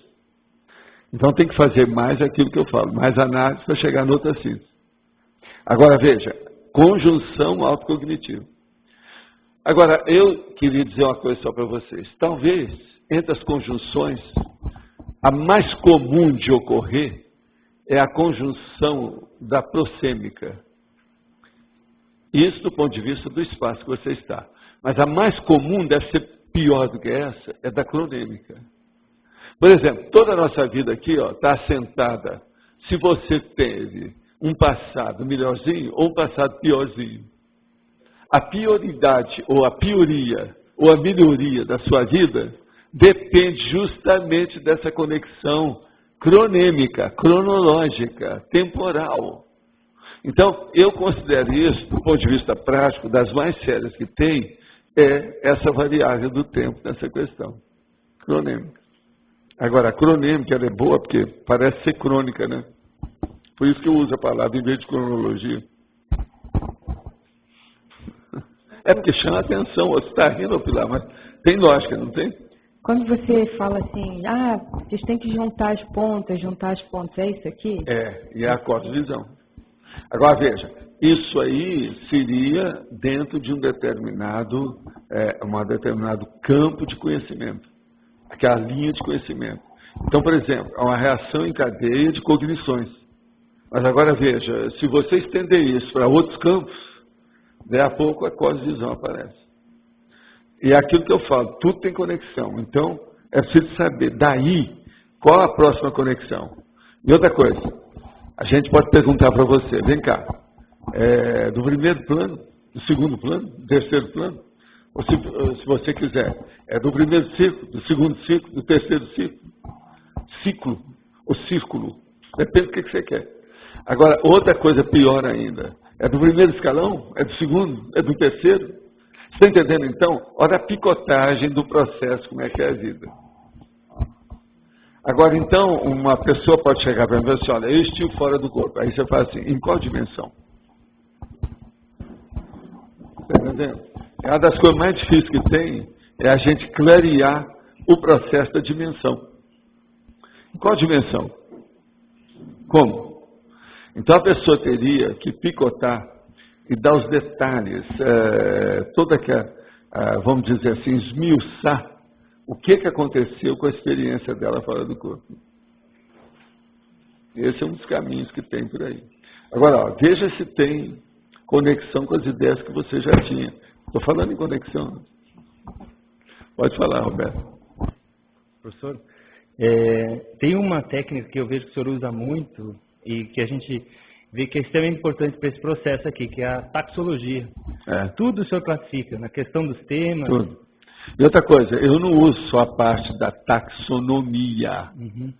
Então tem que fazer mais aquilo que eu falo, mais análise para chegar na outra síntese. Agora veja, conjunção autocognitiva. Agora, eu queria dizer uma coisa só para vocês. Talvez, entre as conjunções, a mais comum de ocorrer é a conjunção da prosêmica. Isso do ponto de vista do espaço que você está. Mas a mais comum deve ser pior do que essa, é da cronêmica. Por exemplo, toda a nossa vida aqui está assentada se você teve um passado melhorzinho ou um passado piorzinho. A prioridade ou a pioria ou a melhoria da sua vida depende justamente dessa conexão cronêmica, cronológica, temporal. Então, eu considero isso, do ponto de vista prático, das mais sérias que tem, é essa variável do tempo nessa questão, cronêmica. Agora, a cronêmica ela é boa porque parece ser crônica, né? Por isso que eu uso a palavra em vez de cronologia. É porque chama a atenção, você está rindo, Pilar, mas tem lógica, não tem? Quando você fala assim, vocês têm que juntar as pontas, é isso aqui? É, e é a cosmovisão. Agora veja, isso aí seria dentro de um determinado campo de conhecimento, aquela linha de conhecimento. Então, por exemplo, é uma reação em cadeia de cognições. Mas agora veja, se você estender isso para outros campos, daí a pouco a cosmovisão aparece. E é aquilo que eu falo, tudo tem conexão. Então, é preciso saber daí qual a próxima conexão. E outra coisa, a gente pode perguntar para você, vem cá, do primeiro plano, do segundo plano, do terceiro plano? Ou se você quiser, do primeiro ciclo, do segundo ciclo, do terceiro ciclo? Ciclo ou círculo, depende do que você quer. Agora, outra coisa pior ainda, é do primeiro escalão? É do segundo? É do terceiro? Você está entendendo, então? Olha a picotagem do processo, como é que é a vida. Agora, então, uma pessoa pode chegar para mim e dizer assim, olha, eu estive fora do corpo. Aí você fala assim, em qual dimensão? Está entendendo? É uma das coisas mais difíceis que tem, é a gente clarear o processo da dimensão. Em qual dimensão? Como? Então a pessoa teria que picotar e dar os detalhes, toda aquela, vamos dizer assim, esmiuçar o que aconteceu com a experiência dela fora do corpo. Esse é um dos caminhos que tem por aí. Agora, veja se tem conexão com as ideias que você já tinha. Estou falando em conexão. Pode falar, Roberto. Professor, tem uma técnica que eu vejo que o senhor usa muito e que a gente vê que é extremamente importante para esse processo aqui, que é a taxologia. Tudo o senhor classifica, na questão dos temas. Tudo. E outra coisa, eu não uso só a parte da taxonomia. Uhum.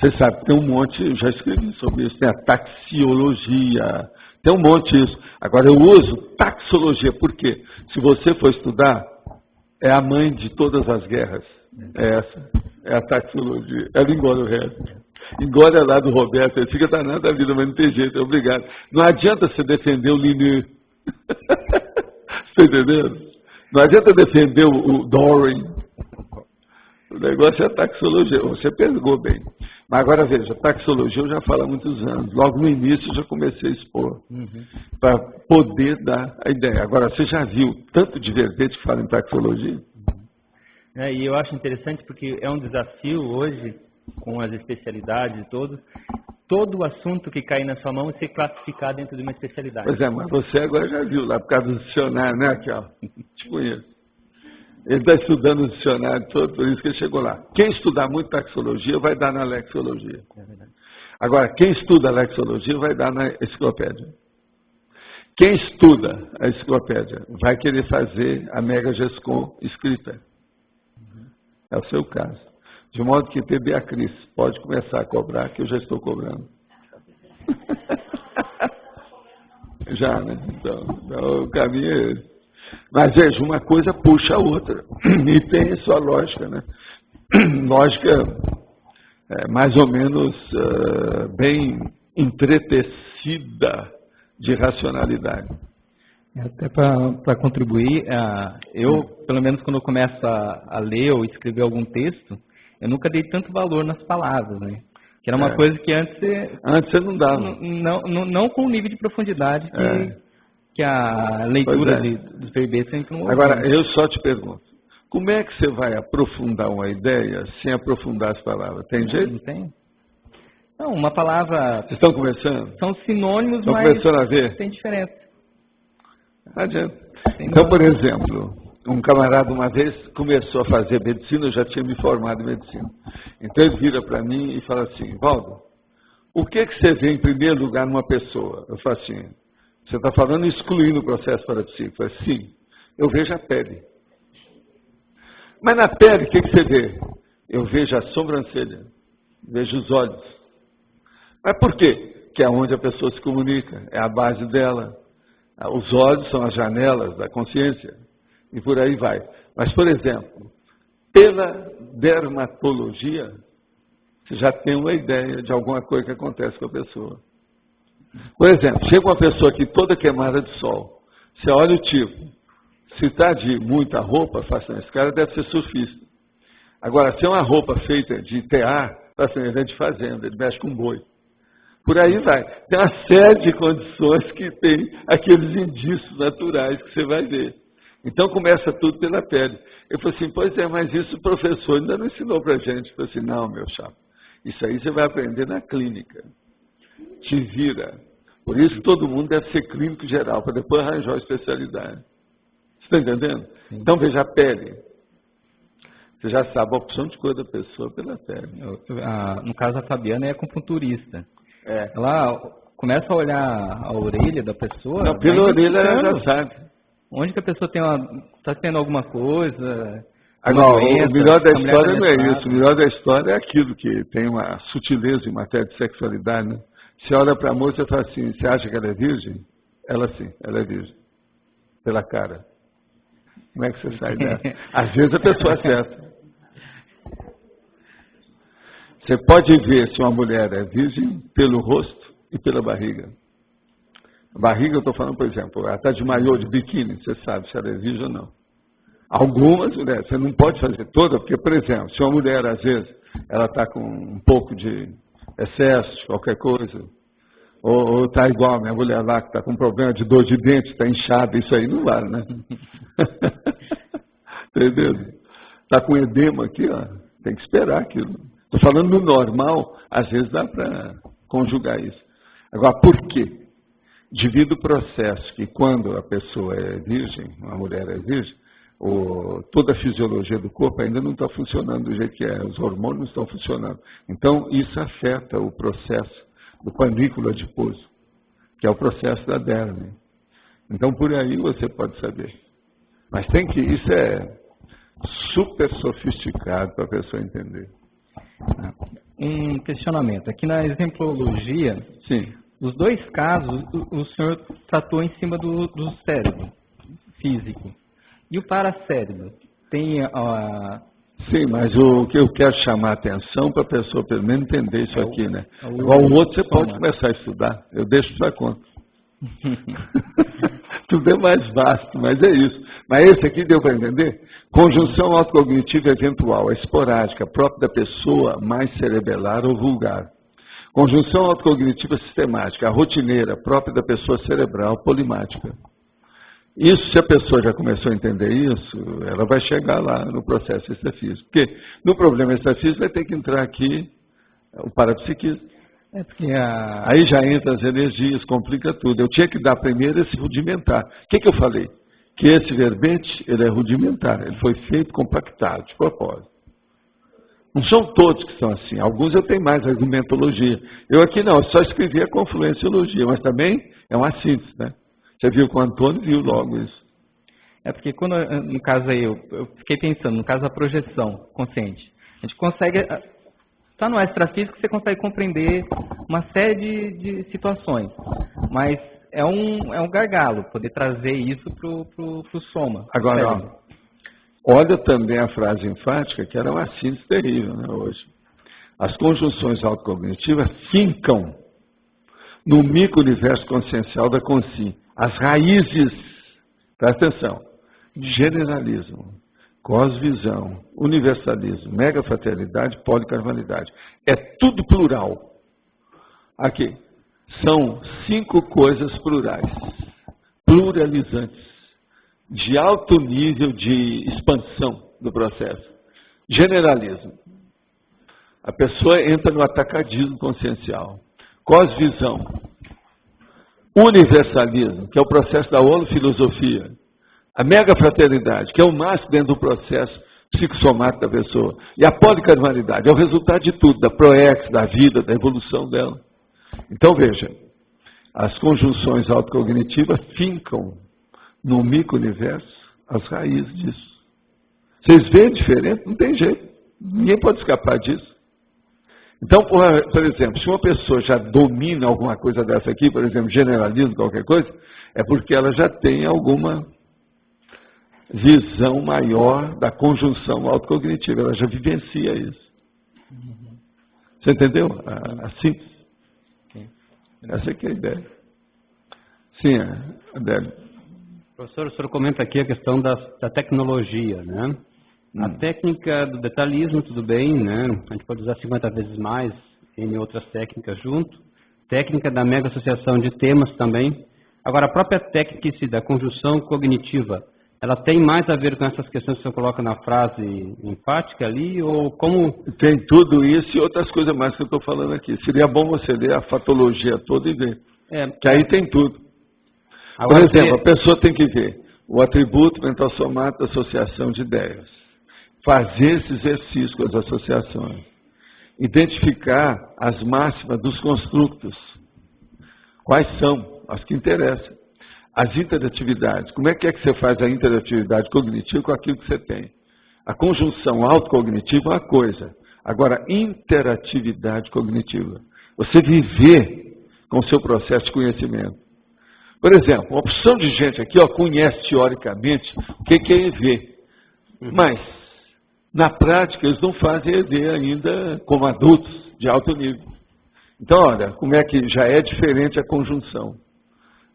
Você sabe, tem um monte, eu já escrevi sobre isso, tem a taxiologia, tem um monte disso. Agora eu uso taxologia, por quê? Se você for estudar, é a mãe de todas as guerras. É essa, é a taxologia. Ela engole o resto. Engole lá do Roberto, ele fica danado da vida, mas não tem jeito, obrigado. Não adianta você defender o Linné. Você está entendendo? Não adianta defender o Doran. O negócio é a taxologia. Você pegou bem. Mas agora veja, a taxologia eu já falo há muitos anos. Logo no início eu já comecei a expor. Para poder dar a ideia. Agora, você já viu tanto de verbete que fala em taxologia? E eu acho interessante porque é um desafio hoje, com as especialidades e todos, todo o assunto que cair na sua mão ser classificado dentro de uma especialidade. Pois é, mas você agora já viu lá por causa do dicionário, né, aqui, ó. Te conheço. Ele está estudando o dicionário todo, por isso que ele chegou lá. Quem estudar muito taxologia vai dar na lexologia. É verdade. Agora, quem estuda a lexologia vai dar na enciclopédia. Quem estuda a enciclopédia vai querer fazer a Mega Gescom escrita. É o seu caso. De modo que TB a Cris pode começar a cobrar, que eu já estou cobrando. Já, né? Então, o caminho é esse. Mas veja, uma coisa puxa a outra. E tem sua lógica, né? Lógica mais ou menos bem entretecida de racionalidade. Até para contribuir, eu, pelo menos quando eu começo a ler ou escrever algum texto, eu nunca dei tanto valor nas palavras, né? Que era uma coisa que antes você não dava. Não com o nível de profundidade que a leitura dos verbetes sempre não. Agora, eu só te pergunto, como é que você vai aprofundar uma ideia sem aprofundar as palavras? Tem jeito? Não tem. Não, uma palavra... Vocês estão conversando? São sinônimos, estão mas começando a ver? Tem diferença. Não adianta. Então, por exemplo, um camarada uma vez começou a fazer medicina, eu já tinha me formado em medicina. Então ele vira para mim e fala assim, Valdo, o que você vê em primeiro lugar numa pessoa? Eu falo assim, você está falando excluindo o processo parapsíquico? Eu falo, sim, eu vejo a pele. Mas na pele, o que você vê? Eu vejo a sobrancelha, vejo os olhos. Mas por quê? Que é onde a pessoa se comunica, é a base dela. Os olhos são as janelas da consciência. E por aí vai. Mas, por exemplo, pela dermatologia, você já tem uma ideia de alguma coisa que acontece com a pessoa. Por exemplo, chega uma pessoa aqui toda queimada de sol. Você olha o tipo. Se está de muita roupa, faça esse cara deve ser surfista. Agora, se é uma roupa feita de tear, ele é de fazenda, ele mexe com boi. Por aí vai. Tem uma série de condições que tem aqueles indícios naturais que você vai ver. Então começa tudo pela pele. Eu falei assim, pois é, mas isso o professor ainda não ensinou para a gente. Eu falei assim, não, meu chapa, isso aí você vai aprender na clínica. Te vira. Por isso todo mundo deve ser clínico geral, para depois arranjar a especialidade. Você está entendendo? Sim. Então veja a pele. Você já sabe a opção de cor da pessoa pela pele. No caso, a Fabiana é acupunturista. Ela começa a olhar a orelha da pessoa. Não, pela orelha ela já sabe. Onde que a pessoa está tendo alguma coisa. Agora, o melhor da história não é isso. O melhor da história é aquilo que tem uma sutileza em matéria de sexualidade, né? Você olha para a moça e fala assim, você acha que ela é virgem? Ela sim, ela é virgem. Pela cara. Como é que você sai dessa? Às vezes a pessoa acerta. Você pode ver se uma mulher é virgem pelo rosto e pela barriga. A barriga, eu estou falando, por exemplo, ela está de maiô, de biquíni, você sabe se ela é virgem ou não. Algumas mulheres, você não pode fazer toda, porque, por exemplo, se uma mulher, às vezes, ela está com um pouco de excesso de qualquer coisa, ou está igual a minha mulher lá, que está com problema de dor de dente, está inchada, isso aí não vale, né? Entendeu? Está com edema aqui, ó, tem que esperar aquilo. Estou falando no normal, às vezes dá para conjugar isso. Agora, por quê? Devido ao processo que quando a pessoa é virgem, uma mulher é virgem, toda a fisiologia do corpo ainda não está funcionando do jeito que é, os hormônios não estão funcionando. Então, isso afeta o processo do panículo adiposo, que é o processo da derme. Então, por aí você pode saber. Mas isso é super sofisticado para a pessoa entender. Um questionamento. Aqui na exemplologia, sim, os dois casos, o senhor tratou em cima do cérebro físico. E o paracérebro? Tem Sim, mas o que eu quero chamar a atenção para a pessoa pelo menos entender isso aqui, né? Igual o outro você pode começar a estudar. Eu deixo para conta. Tudo é mais vasto, mas é isso. Mas esse aqui deu para entender? Conjunção autocognitiva eventual, é esporádica, própria da pessoa mais cerebelar ou vulgar. Conjunção autocognitiva sistemática, rotineira, própria da pessoa cerebral polimática. Isso, se a pessoa já começou a entender isso, ela vai chegar lá no processo extrafísico. Porque no problema extrafísico vai ter que entrar aqui o parapsiquismo. Aí já entra as energias, complica tudo. Eu tinha que dar primeiro esse rudimentar. O que eu falei? Que esse verbete, ele é rudimentar, ele foi feito compactado, de propósito. Não são todos que são assim, alguns eu tenho mais argumentologia. Eu aqui não, eu só escrevi a confluenciologia, mas também é uma síntese, né? Você viu que o Antônio viu logo isso. É porque quando, no caso aí, eu fiquei pensando, no caso da projeção consciente, a gente consegue, está no extrafísico, você consegue compreender uma série de situações, mas é um gargalo poder trazer isso para o soma. Agora, olha também a frase enfática, que era uma síntese terrível, né, hoje. As conjunções autocognitivas fincam no micro-universo consciencial da consciência. As raízes Presta atenção. Generalismo, cosvisão, universalismo, megafraternidade, policarnalidade. É tudo plural. Aqui. São 5 coisas plurais, pluralizantes, de alto nível de expansão do processo. Generalismo. A pessoa entra no atacadismo consciencial. Cosvisão. Universalismo, que é o processo da holofilosofia. A megafraternidade, que é o máximo dentro do processo psicossomático da pessoa. E a policarnalidade, é o resultado de tudo, da proex, da vida, da evolução dela. Então, veja, as conjunções autocognitivas fincam no micro-universo as raízes disso. Vocês veem diferente? Não tem jeito. Ninguém pode escapar disso. Então, por exemplo, se uma pessoa já domina alguma coisa dessa aqui, por exemplo, generalismo, qualquer coisa, é porque ela já tem alguma visão maior da conjunção autocognitiva. Ela já vivencia isso. Você entendeu? A síntese. Essa aqui é a ideia. Sim, Adélio. Professor, o senhor comenta aqui a questão da tecnologia, né? A técnica do detalhismo, tudo bem, né? A gente pode usar 50 vezes mais, em outras técnicas junto. Técnica da mega associação de temas também. Agora, a própria técnica em si, da conjunção cognitiva, ela tem mais a ver com essas questões que o senhor coloca na frase enfática ali, ou como... Tem tudo isso e outras coisas mais que eu estou falando aqui. Seria bom você ler a fatologia toda e ver. Que aí tem tudo. Agora, por exemplo, a pessoa tem que ver o atributo mental somático da associação de ideias. Fazer esse exercício com as associações. Identificar as máximas dos construtos. Quais são as que interessam. As interatividades. Como é que você faz a interatividade cognitiva com aquilo que você tem? A conjunção autocognitiva é uma coisa. Agora, interatividade cognitiva. Você viver com o seu processo de conhecimento. Por exemplo, uma opção de gente aqui conhece teoricamente o que é EV. Mas, na prática, eles não fazem EV ainda como adultos de alto nível. Então, olha, como é que já é diferente a conjunção.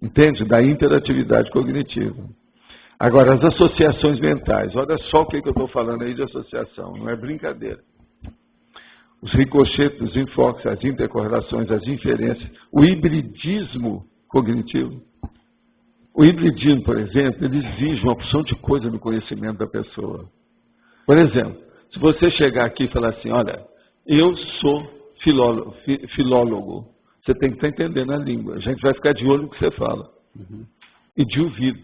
Entende? Da interatividade cognitiva. Agora, as associações mentais. Olha só o que eu estou falando aí de associação. Não é brincadeira. Os ricochetes, os enfoques, as intercorrelações, as inferências. O hibridismo cognitivo. O hibridismo, por exemplo, ele exige uma opção de coisa no conhecimento da pessoa. Por exemplo, se você chegar aqui e falar assim, olha, eu sou filólogo. Você tem que estar entendendo a língua. A gente vai ficar de olho no que você fala. E de ouvido.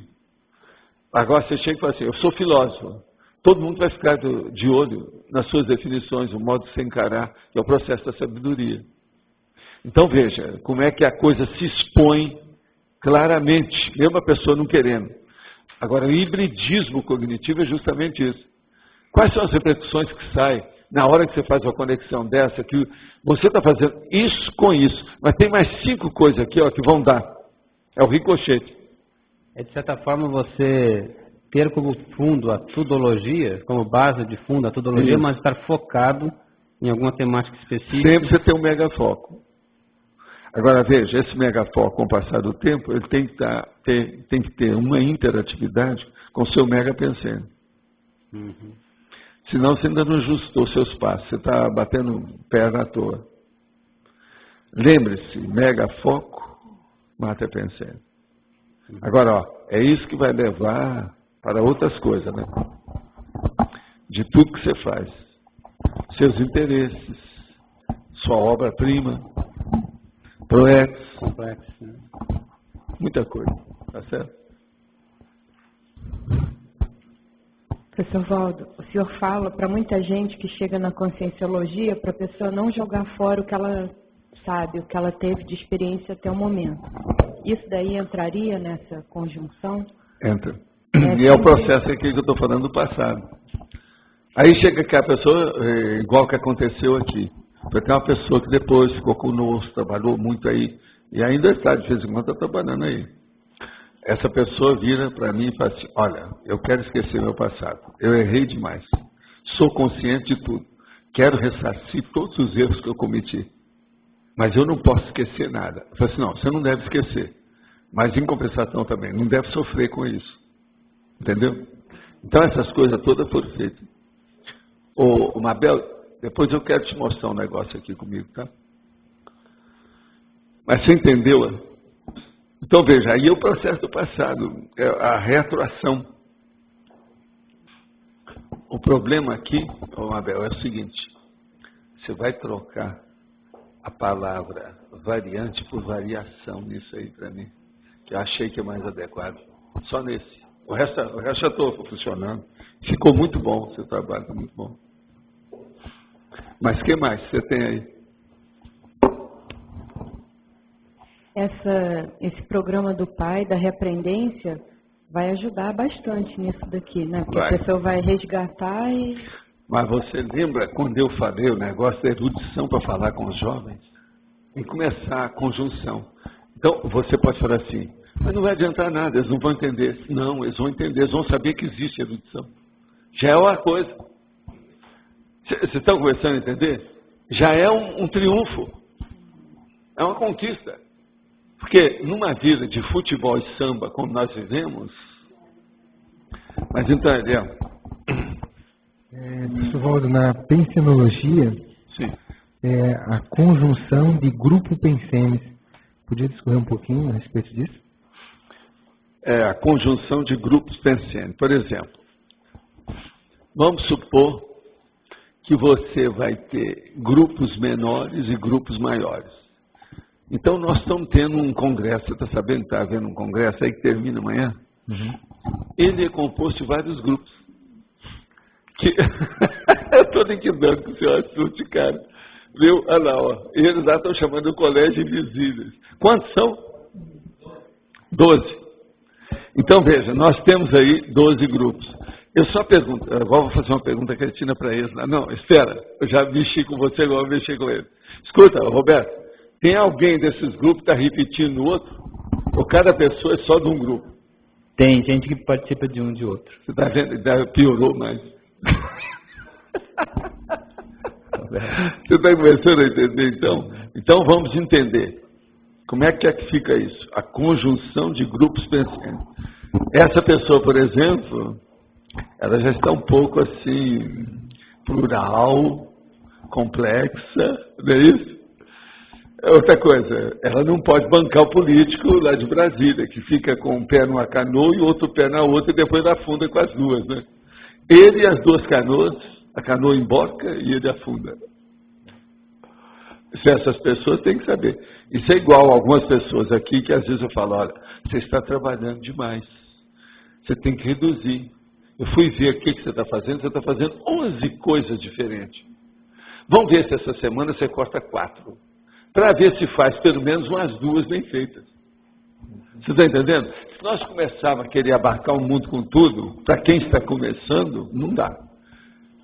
Agora você chega e fala assim, eu sou filósofo. Todo mundo vai ficar de olho nas suas definições, o modo de se encarar, que é o processo da sabedoria. Então veja, como é que a coisa se expõe claramente, mesmo a pessoa não querendo. Agora, o hibridismo cognitivo é justamente isso. Quais são as repercussões que saem na hora que você faz uma conexão dessa, que você está fazendo isso com isso, mas tem mais 5 coisas aqui que vão dar. É o ricochete. É, de certa forma, você ter como fundo a tudologia, como base de fundo a tudologia, mas estar focado em alguma temática específica. Sempre você tem um megafoco. Agora, veja, esse megafoco, com o passar do tempo, ele tem que ter uma interatividade com o seu megapensene. Senão você ainda não ajustou os seus passos, você está batendo perna à toa. Lembre-se, megafoco mata pensene. Agora, é isso que vai levar para outras coisas, né? De tudo que você faz. Seus interesses, sua obra-prima, proex, muita coisa, tá certo? Professor Valdo, o senhor fala para muita gente que chega na conscienciologia para a pessoa não jogar fora o que ela sabe, o que ela teve de experiência até o momento. Isso daí entraria nessa conjunção? Entra. E é o processo aqui que eu estou falando do passado. Aí chega aqui a pessoa, igual que aconteceu aqui. Tem uma pessoa que depois ficou conosco, trabalhou muito aí, e ainda está, de vez em quando, está trabalhando aí. Essa pessoa vira para mim e fala assim, olha, eu quero esquecer meu passado, eu errei demais, sou consciente de tudo, quero ressarcir todos os erros que eu cometi, mas eu não posso esquecer nada. Eu falo assim, não, você não deve esquecer, mas em compensação também, não deve sofrer com isso. Entendeu? Então essas coisas todas foram feitas. Ô Mabel, depois eu quero te mostrar um negócio aqui comigo, tá? Mas você entendeu? Então veja, aí é o processo do passado, é a retroação. O problema aqui, ô Mabel, é o seguinte: você vai trocar a palavra variante por variação nisso aí para mim, que eu achei que é mais adequado. Só nesse. O resto já estou funcionando. Ficou muito bom o seu trabalho, está muito bom. Mas o que mais você tem aí? Esse programa do pai, da reaprendência, vai ajudar bastante nisso daqui, né? Porque a pessoa vai resgatar e... Mas você lembra quando eu falei o negócio da erudição para falar com os jovens? Tem que começar a conjunção. Então, você pode falar assim, mas não vai adiantar nada, eles não vão entender. Não, eles vão entender, eles vão saber que existe erudição. Já é uma coisa. Vocês estão começando a entender? Já é um triunfo. É uma conquista. Porque numa vida de futebol e samba, como nós vivemos... Mas então, Eliel... Professor Valdo, na pensenologia, a conjunção de grupo pensenes. Podia discorrer um pouquinho a respeito disso? A conjunção de grupos pensenes. Por exemplo, vamos supor que você vai ter grupos menores e grupos maiores. Então, nós estamos tendo um congresso, você está sabendo que está havendo um congresso aí que termina amanhã? Uhum. Ele é composto de vários grupos. Eu estou liquidando com o seu assunto, cara. Viu? Olha lá, ó. Eles lá estão chamando o colégio invisíveis. Quantos são? 12. Então, veja, nós temos aí 12 grupos. Eu só pergunto, agora vou fazer uma pergunta cretina para eles. Não, espera, eu já mexi com você, agora eu mexi com eles. Escuta, Roberto, tem alguém desses grupos que está repetindo o outro? Ou cada pessoa é só de um grupo? Tem gente que participa de um de outro. Você está vendo? Piorou mais. Você está começando a entender, então? Então vamos entender. Como é que fica isso? A conjunção de grupos pensantes. Essa pessoa, por exemplo, ela já está um pouco assim, plural, complexa, não é isso? Outra coisa, ela não pode bancar o político lá de Brasília, que fica com um pé numa canoa e outro pé na outra e depois afunda com as duas, né? Ele e as duas canoas, a canoa emborca e ele afunda. Essas pessoas têm que saber. Isso é igual a algumas pessoas aqui que às vezes eu falo, olha, você está trabalhando demais. Você tem que reduzir. Eu fui ver o que você está fazendo, você está fazendo 11 coisas diferentes. Vamos ver se essa semana você corta 4. Para ver se faz pelo menos umas 2 bem feitas. Você está entendendo? Se nós começarmos a querer abarcar o mundo com tudo, para quem está começando, não dá.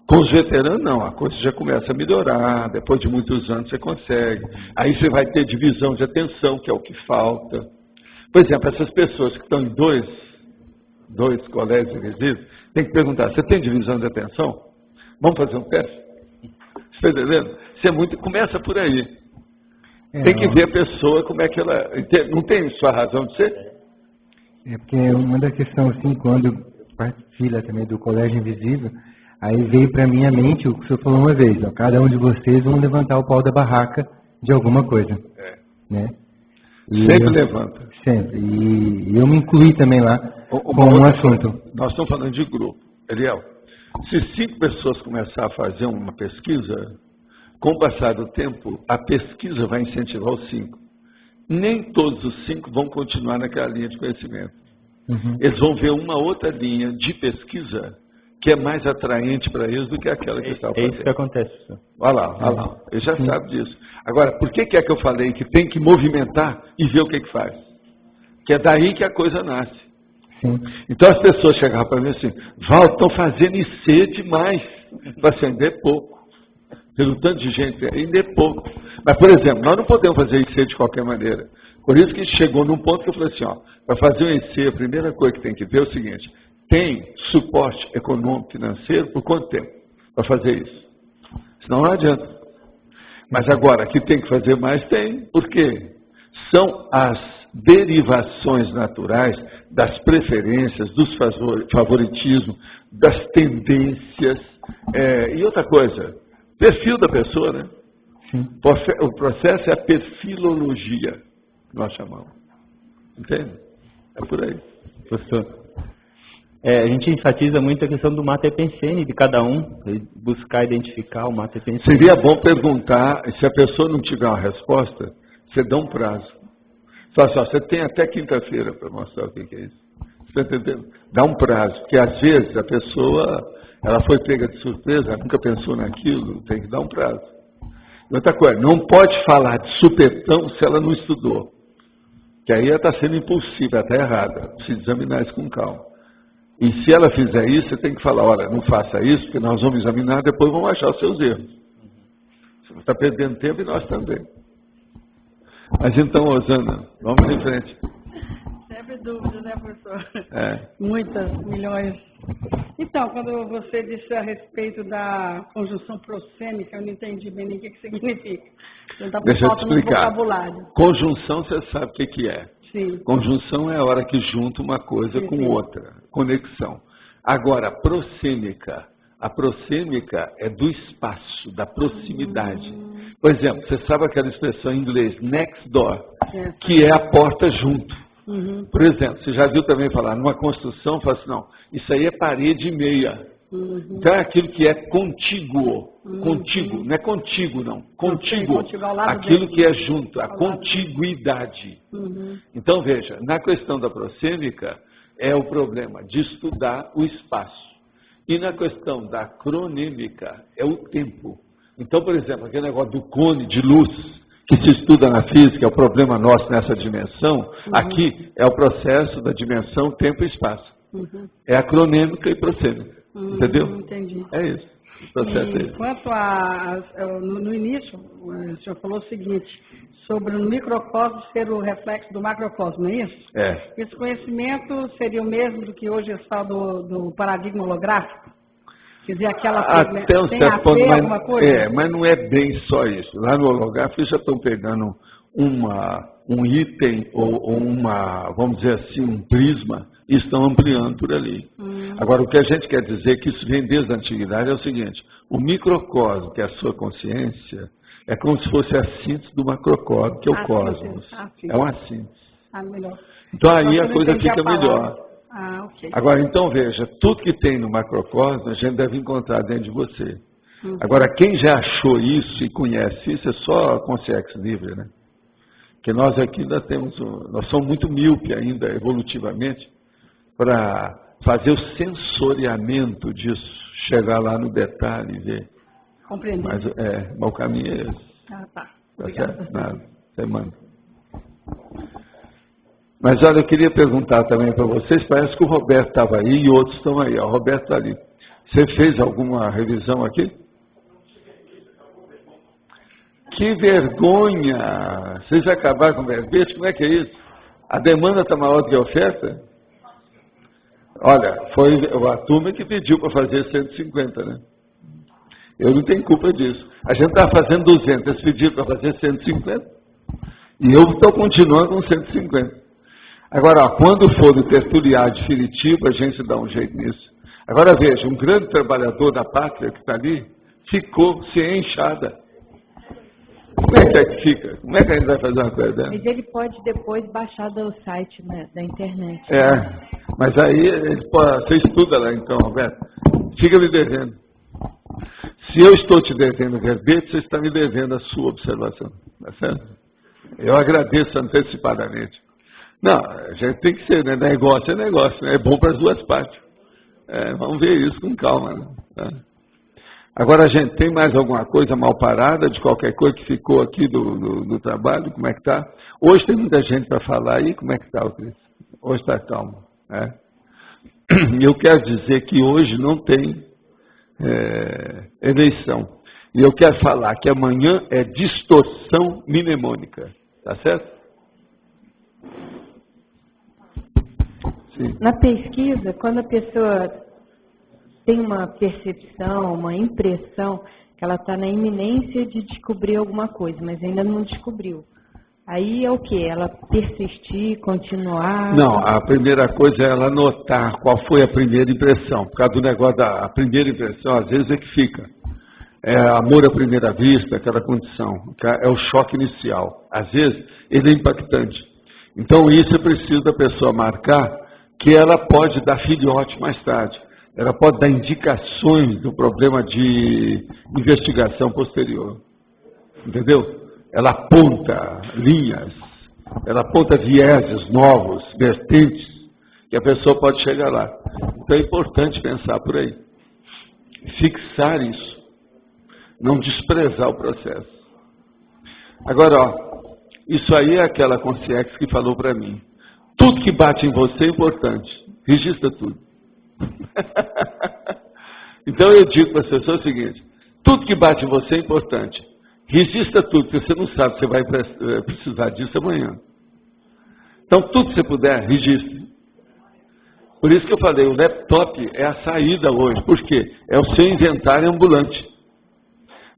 Com os veteranos, não. A coisa já começa a melhorar. Depois de muitos anos você consegue. Aí você vai ter divisão de atenção, que é o que falta. Por exemplo, essas pessoas que estão em dois colégios invisíveis, tem que perguntar, você tem divisão de atenção? Vamos fazer um teste? Você está entendendo? Isso é muito, começa por aí. Tem que ver a pessoa, como é que ela... Não tem sua razão de ser? É porque uma da questão, assim, quando eu partilho também do Colégio Invisível, aí veio para minha mente o que o senhor falou uma vez, ó, cada um de vocês vão levantar o pau da barraca de alguma coisa. Né? Sempre levanta. Sempre. E eu me incluí também lá com um assunto. Nós estamos falando de grupo. Eliel, se 5 pessoas começarem a fazer uma pesquisa... Com o passar do tempo, a pesquisa vai incentivar os 5. Nem todos os 5 vão continuar naquela linha de conhecimento. Uhum. Eles vão ver uma outra linha de pesquisa que é mais atraente para eles do que aquela que estavam fazendo. É isso que acontece. Olha lá. Ele já sabe disso. Agora, por que é que eu falei que tem que movimentar e ver o que faz? Que é daí que a coisa nasce. Sim. Então as pessoas chegavam para mim assim, Val, estão fazendo IC demais para acender pouco. Pelo tanto de gente, ainda é pouco. Mas, por exemplo, nós não podemos fazer IC de qualquer maneira. Por isso que chegou num ponto que eu falei assim, ó, para fazer um IC, a primeira coisa que tem que ver é o seguinte, tem suporte econômico financeiro por quanto tempo para fazer isso? Senão não adianta. Mas agora, que tem que fazer mais, tem. Por quê? São derivações naturais das preferências, dos favoritismos, das tendências. E outra coisa, perfil da pessoa, né? Sim. O processo é a perfilologia, que nós chamamos. Entende? É por aí. Professor, a gente enfatiza muito a questão do mater pensene de cada um, buscar identificar o mater pensene. Seria bom perguntar, se a pessoa não tiver uma resposta, você dá um prazo. Fala assim, você tem até quinta-feira para mostrar o que é isso. Você está entendendo? Dá um prazo, porque às vezes a pessoa, ela foi pega de surpresa, nunca pensou naquilo, tem que dar um prazo. Outra coisa, não pode falar de supetão se ela não estudou. Que aí ela está sendo impulsiva, ela está errada. Precisa examinar isso com calma. E se ela fizer isso, você tem que falar, olha, não faça isso, porque nós vamos examinar, depois vamos achar os seus erros. Você está perdendo tempo e nós também. Mas então, Rosana, vamos em frente. Sempre dúvidas, né, professor? Muitas, milhões. Então, quando você disse a respeito da conjunção prosêmica, eu não entendi bem nem o que significa. Então, deixa eu te explicar. Vocabulário. Conjunção, você sabe o que é. Sim. Conjunção é a hora que junta uma coisa com outra. Conexão. Agora, prosêmica. A prosêmica é do espaço, da proximidade. Por exemplo, você sabe aquela expressão em inglês, next door, que é a porta junto. Por exemplo, você já viu também falar, numa construção, fala assim, não, isso aí é parede e meia. Então é aquilo que é contíguo. Contíguo, não é contíguo, não. Contíguo. Aquilo que é junto, a contiguidade. Então, veja, na questão da prosêmica, é o problema de estudar o espaço. E na questão da cronêmica, é o tempo. Então, por exemplo, aquele negócio do cone de luz, que se estuda na física, é o problema nosso nessa dimensão, aqui é o processo da dimensão tempo e espaço. É a cronêmica e prosêmica. Entendeu? Entendi. É isso. O processo é esse. Quanto no início, o senhor falou o seguinte, sobre o microcosmo ser o reflexo do macrocosmo, não é isso? Esse conhecimento seria o mesmo do que hoje se fala do paradigma holográfico? Quer dizer, até um certo ponto, mas não é bem só isso. Lá no holográfico já estão pegando um item ou vamos dizer assim, um prisma e estão ampliando por ali. Agora, o que a gente quer dizer, que isso vem desde a antiguidade, é o seguinte, o microcosmo, que é a sua consciência, é como se fosse a síntese do macrocosmo, que é o cosmos. É uma síntese. Melhor. Então aí a coisa fica melhor. Okay. Agora, então veja, tudo que tem no macrocosmo a gente deve encontrar dentro de você. Agora, quem já achou isso e conhece isso é só a consciência livre, né? Porque nós aqui ainda nós somos muito míope ainda, evolutivamente, para fazer o sensoriamento disso, chegar lá no detalhe e ver. Compreender. Mas o caminho é esse. Tá. Obrigada. Certo? Nada. Você manda. Mas olha, eu queria perguntar também para vocês, parece que o Roberto estava aí e outros estão aí. O Roberto está ali. Você fez alguma revisão aqui? Que vergonha! Vocês acabaram com o verbete? Como é que é isso? A demanda está maior do que a oferta? Olha, foi a turma que pediu para fazer 150, né? Eu não tenho culpa disso. A gente está fazendo 200, eles pediram para fazer 150. E eu estou continuando com 150. Agora, quando for o tertuliar definitivo, a gente dá um jeito nisso. Agora veja, um grande trabalhador da pátria que está ali, ficou sem enxada. Como é que fica? Como é que a gente vai fazer uma coisa dessa? Mas ele pode depois baixar do site, né, da internet. Mas aí você estuda lá então, Roberto. Fica me devendo. Se eu estou te devendo verbete, você está me devendo a sua observação. Tá certo? Eu agradeço antecipadamente. Não, a gente tem que ser, né? Negócio é negócio, né? É bom para as duas partes. Vamos ver isso com calma, né? Tá? Agora, gente, tem mais alguma coisa mal parada de qualquer coisa que ficou aqui do trabalho? Como é que está? Hoje tem muita gente para falar aí. Como é que está, Cris? Hoje está calmo. E eu quero dizer que hoje não tem eleição. E eu quero falar que amanhã é distorção mnemônica. Tá certo? Sim. Na pesquisa, quando a pessoa tem uma percepção, uma impressão que ela está na iminência de descobrir alguma coisa, mas ainda não descobriu. Aí é o quê? Ela persistir, continuar? Não, a primeira coisa é ela notar qual foi a primeira impressão. Por causa do negócio da primeira impressão, às vezes é que fica. É amor à primeira vista, aquela condição. É o choque inicial. Às vezes, ele é impactante. Então, isso é preciso da pessoa marcar que ela pode dar filhote mais tarde. Ela pode dar indicações do problema de investigação posterior. Entendeu? Ela aponta linhas, ela aponta vieses novos, vertentes, que a pessoa pode chegar lá. Então é importante pensar por aí. Fixar isso. Não desprezar o processo. Agora, ó, isso aí é aquela consciência que falou para mim. Tudo que bate em você é importante. Registra tudo. Então eu digo para as pessoas o seguinte, tudo que bate em você é importante. Registra tudo, porque você não sabe se você vai precisar disso amanhã. Então, tudo que você puder, registre. Por isso que eu falei, o laptop é a saída hoje. Por quê? É o seu inventário ambulante.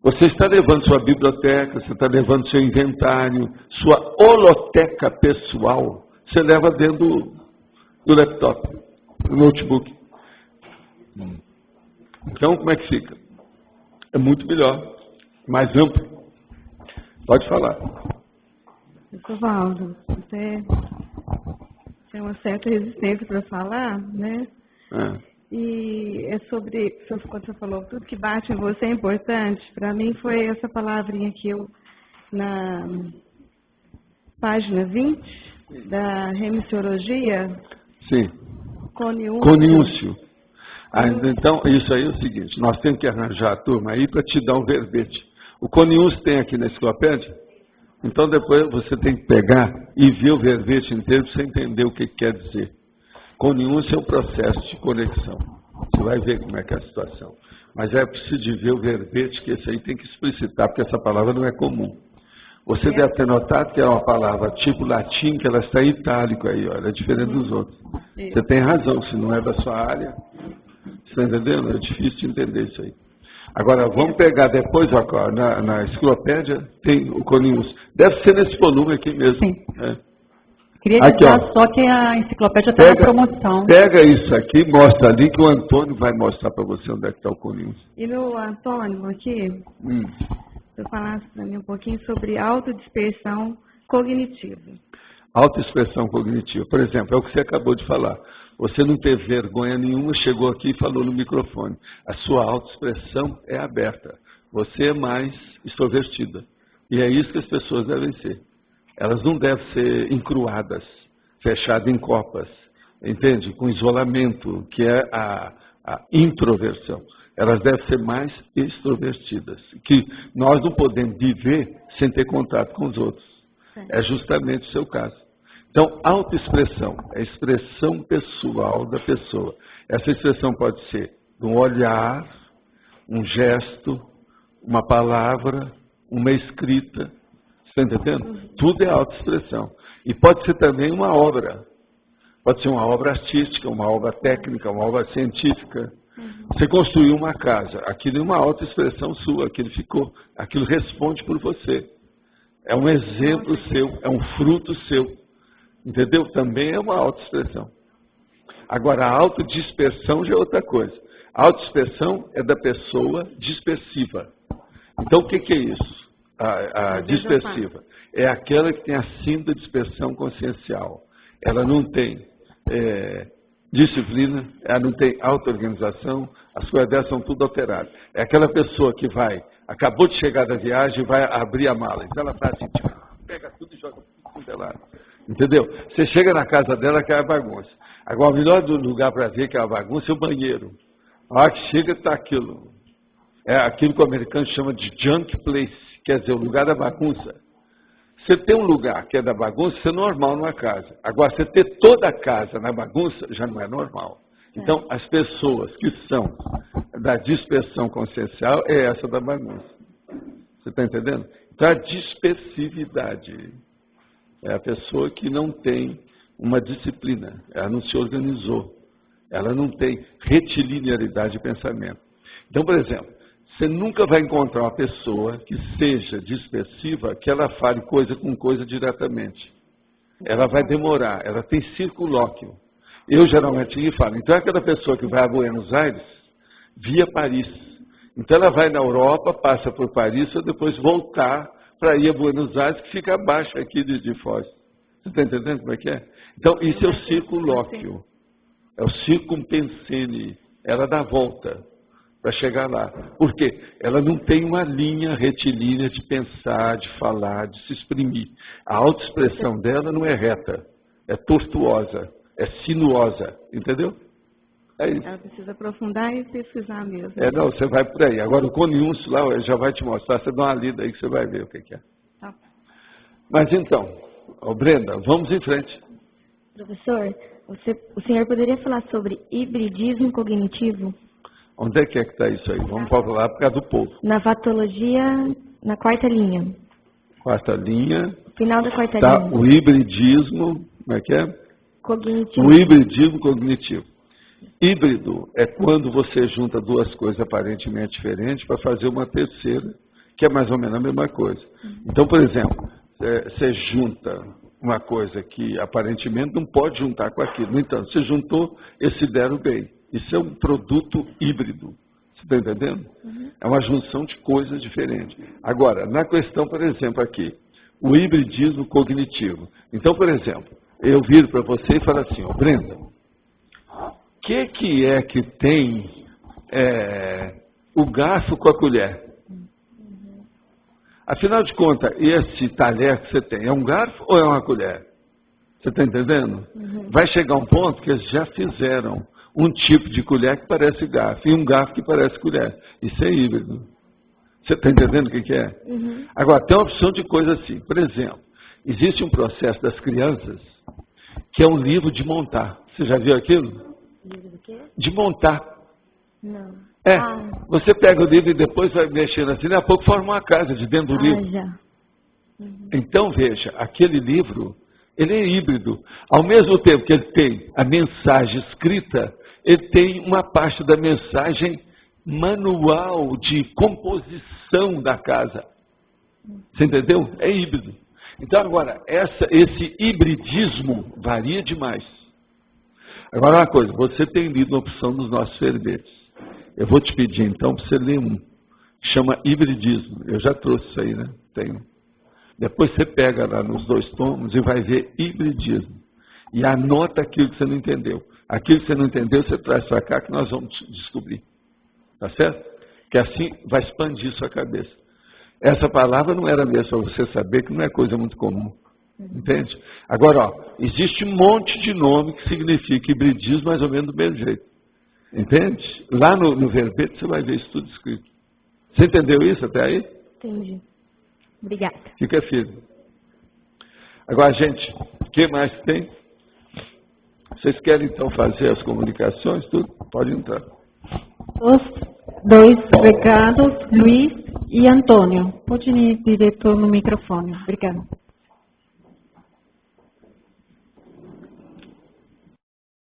Você está levando sua biblioteca, você está levando seu inventário, sua holoteca pessoal, você leva dentro do laptop, do notebook. Então, como é que fica? É muito melhor, mais amplo. Pode falar. Valdo, você tem uma certa resistência para falar, né? E é sobre, quando você falou, tudo que bate em você é importante. Para mim foi essa palavrinha aqui, na página 20 da Remissiologia. Sim. Coniúncio. Então, isso aí é o seguinte, nós temos que arranjar a turma aí para te dar um verbete. O coniúncio tem aqui na enciclopédia? Então depois você tem que pegar e ver o verbete inteiro para você entender o que quer dizer. Coniúncio é um processo de conexão. Você vai ver como é que é a situação. Mas é preciso de ver o verbete, que esse aí tem que explicitar, porque essa palavra não é comum. Você deve ter notado que é uma palavra tipo latim, que ela está em itálico aí, olha, é diferente dos outros. Você tem razão, se não é da sua área, você está entendendo? É difícil de entender isso aí. Agora, vamos pegar depois, ó, na enciclopédia, tem o coniúncio. Deve ser nesse volume aqui mesmo. Sim. Queria dizer só que a enciclopédia está na promoção. Pega isso aqui, mostra ali, que o Antônio vai mostrar para você onde é que está o coniúncio. E no Antônio, aqui, eu falasse para mim um pouquinho sobre autodispersão cognitiva. Autoexpressão cognitiva. Por exemplo, é o que você acabou de falar. Você não teve vergonha nenhuma, chegou aqui e falou no microfone. A sua autoexpressão é aberta. Você é mais extrovertida. E é isso que as pessoas devem ser. Elas não devem ser encruadas, fechadas em copas, entende? Com isolamento, que é a introversão. Elas devem ser mais extrovertidas. Que nós não podemos viver sem ter contato com os outros. É justamente o seu caso. Então, autoexpressão é a expressão pessoal da pessoa. Essa expressão pode ser um olhar, um gesto, uma palavra, uma escrita. Você está entendendo? Tudo é autoexpressão. E pode ser também uma obra. Pode ser uma obra artística, uma obra técnica, uma obra científica. Você construiu uma casa. Aquilo é uma autoexpressão sua. Aquilo responde por você. É um exemplo seu, é um fruto seu. Entendeu? Também é uma autoexpressão. Agora, a autodispersão já é outra coisa. A autodispersão é da pessoa dispersiva. Então, o que é isso? A dispersiva. É aquela que tem a síndrome de dispersão consciencial. Ela não tem disciplina, ela não tem auto-organização, as coisas dela são tudo alteradas. É aquela pessoa que acabou de chegar da viagem e vai abrir a mala. Então ela está assim, pega tudo e joga tudo pro lado. Entendeu? Você chega na casa dela, que é a bagunça. Agora, o melhor lugar para ver que é a bagunça é o banheiro. A hora que chega, está aquilo. É aquilo que o americano chama de junk place, quer dizer, o lugar da bagunça. Você tem um lugar que é da bagunça, isso é normal numa casa. Agora, você ter toda a casa na bagunça, já não é normal. Então, as pessoas que são da dispersão consciencial é essa da bagunça. Você está entendendo? Então, a dispersividade é a pessoa que não tem uma disciplina, ela não se organizou, ela não tem retilinearidade de pensamento. Então, por exemplo, Você nunca vai encontrar uma pessoa que seja dispersiva, que ela fale coisa com coisa diretamente. Ela vai demorar, ela tem circulóquio. Eu geralmente falo, então é aquela pessoa que vai a Buenos Aires via Paris. Então ela vai na Europa, passa por Paris, para depois voltar para ir a Buenos Aires, que fica abaixo aqui de Foz. Você está entendendo como é que é? Então isso é o circulóquio. É o circumpensene. Ela dá volta para chegar lá. Por quê? Ela não tem uma linha retilínea de pensar, de falar, de se exprimir. A autoexpressão dela não é reta, é tortuosa, é sinuosa, entendeu? É isso. Ela precisa aprofundar e pesquisar mesmo. Não, você vai por aí. Agora o Coniúncio lá já vai te mostrar, você dá uma lida aí que você vai ver o que é. Tá. Mas então, Brenda, vamos em frente. Professor, o senhor poderia falar sobre hibridismo cognitivo? Onde é que está isso aí? Vamos falar por causa do povo. Na fatologia, na quarta linha. Quarta linha. Final da quarta linha. O hibridismo, como é que é? Cognitivo. O hibridismo cognitivo. Híbrido é quando você junta duas coisas aparentemente diferentes para fazer uma terceira, que é mais ou menos a mesma coisa. Então, por exemplo, você junta uma coisa que aparentemente não pode juntar com aquilo. No entanto, você juntou, eles se deram bem. Isso é um produto híbrido. Você está entendendo? É uma junção de coisas diferentes. Agora, na questão, por exemplo, aqui, o hibridismo cognitivo. Então, por exemplo, eu viro para você e falo assim, Brenda, o que é que tem o garfo com a colher? Afinal de contas, esse talher que você tem, é um garfo ou é uma colher? Você está entendendo? Vai chegar um ponto que eles já fizeram um tipo de colher que parece garfo e um garfo que parece colher. Isso é híbrido. Você está entendendo o que é? Agora, tem uma opção de coisa assim. Por exemplo, existe um processo das crianças que é um livro de montar. Você já viu aquilo? Livro do quê? De montar. Não. Você pega o livro e depois vai mexendo assim, daqui a pouco forma uma casa de dentro do livro. Já. Então, veja, aquele livro, ele é híbrido. Ao mesmo tempo que ele tem a mensagem escrita, ele tem uma parte da mensagem manual de composição da casa. Você entendeu? É híbrido. Então, agora, esse hibridismo varia demais. Agora, uma coisa, você tem lido a opção dos nossos verbetes. Eu vou te pedir, então, para você ler um. Chama hibridismo. Eu já trouxe isso aí, né? Tenho. Depois você pega lá nos 2 tomos e vai ver hibridismo. E anota aquilo que você não entendeu. Aquilo que você não entendeu, você traz para cá que nós vamos descobrir. Tá certo? Que assim vai expandir sua cabeça. Essa palavra não era mesmo para você saber que não é coisa muito comum. Entende? Agora, existe um monte de nome que significa hibridismo mais ou menos do mesmo jeito. Entende? Lá no verbete você vai ver isso tudo escrito. Você entendeu isso até aí? Entendi. Obrigada. Fica firme. Agora, gente, o que mais tem? Vocês querem, então, fazer as comunicações, tudo? Pode entrar. Os 2 recados, Luiz e Antônio. Pode ir direto no microfone. Obrigada.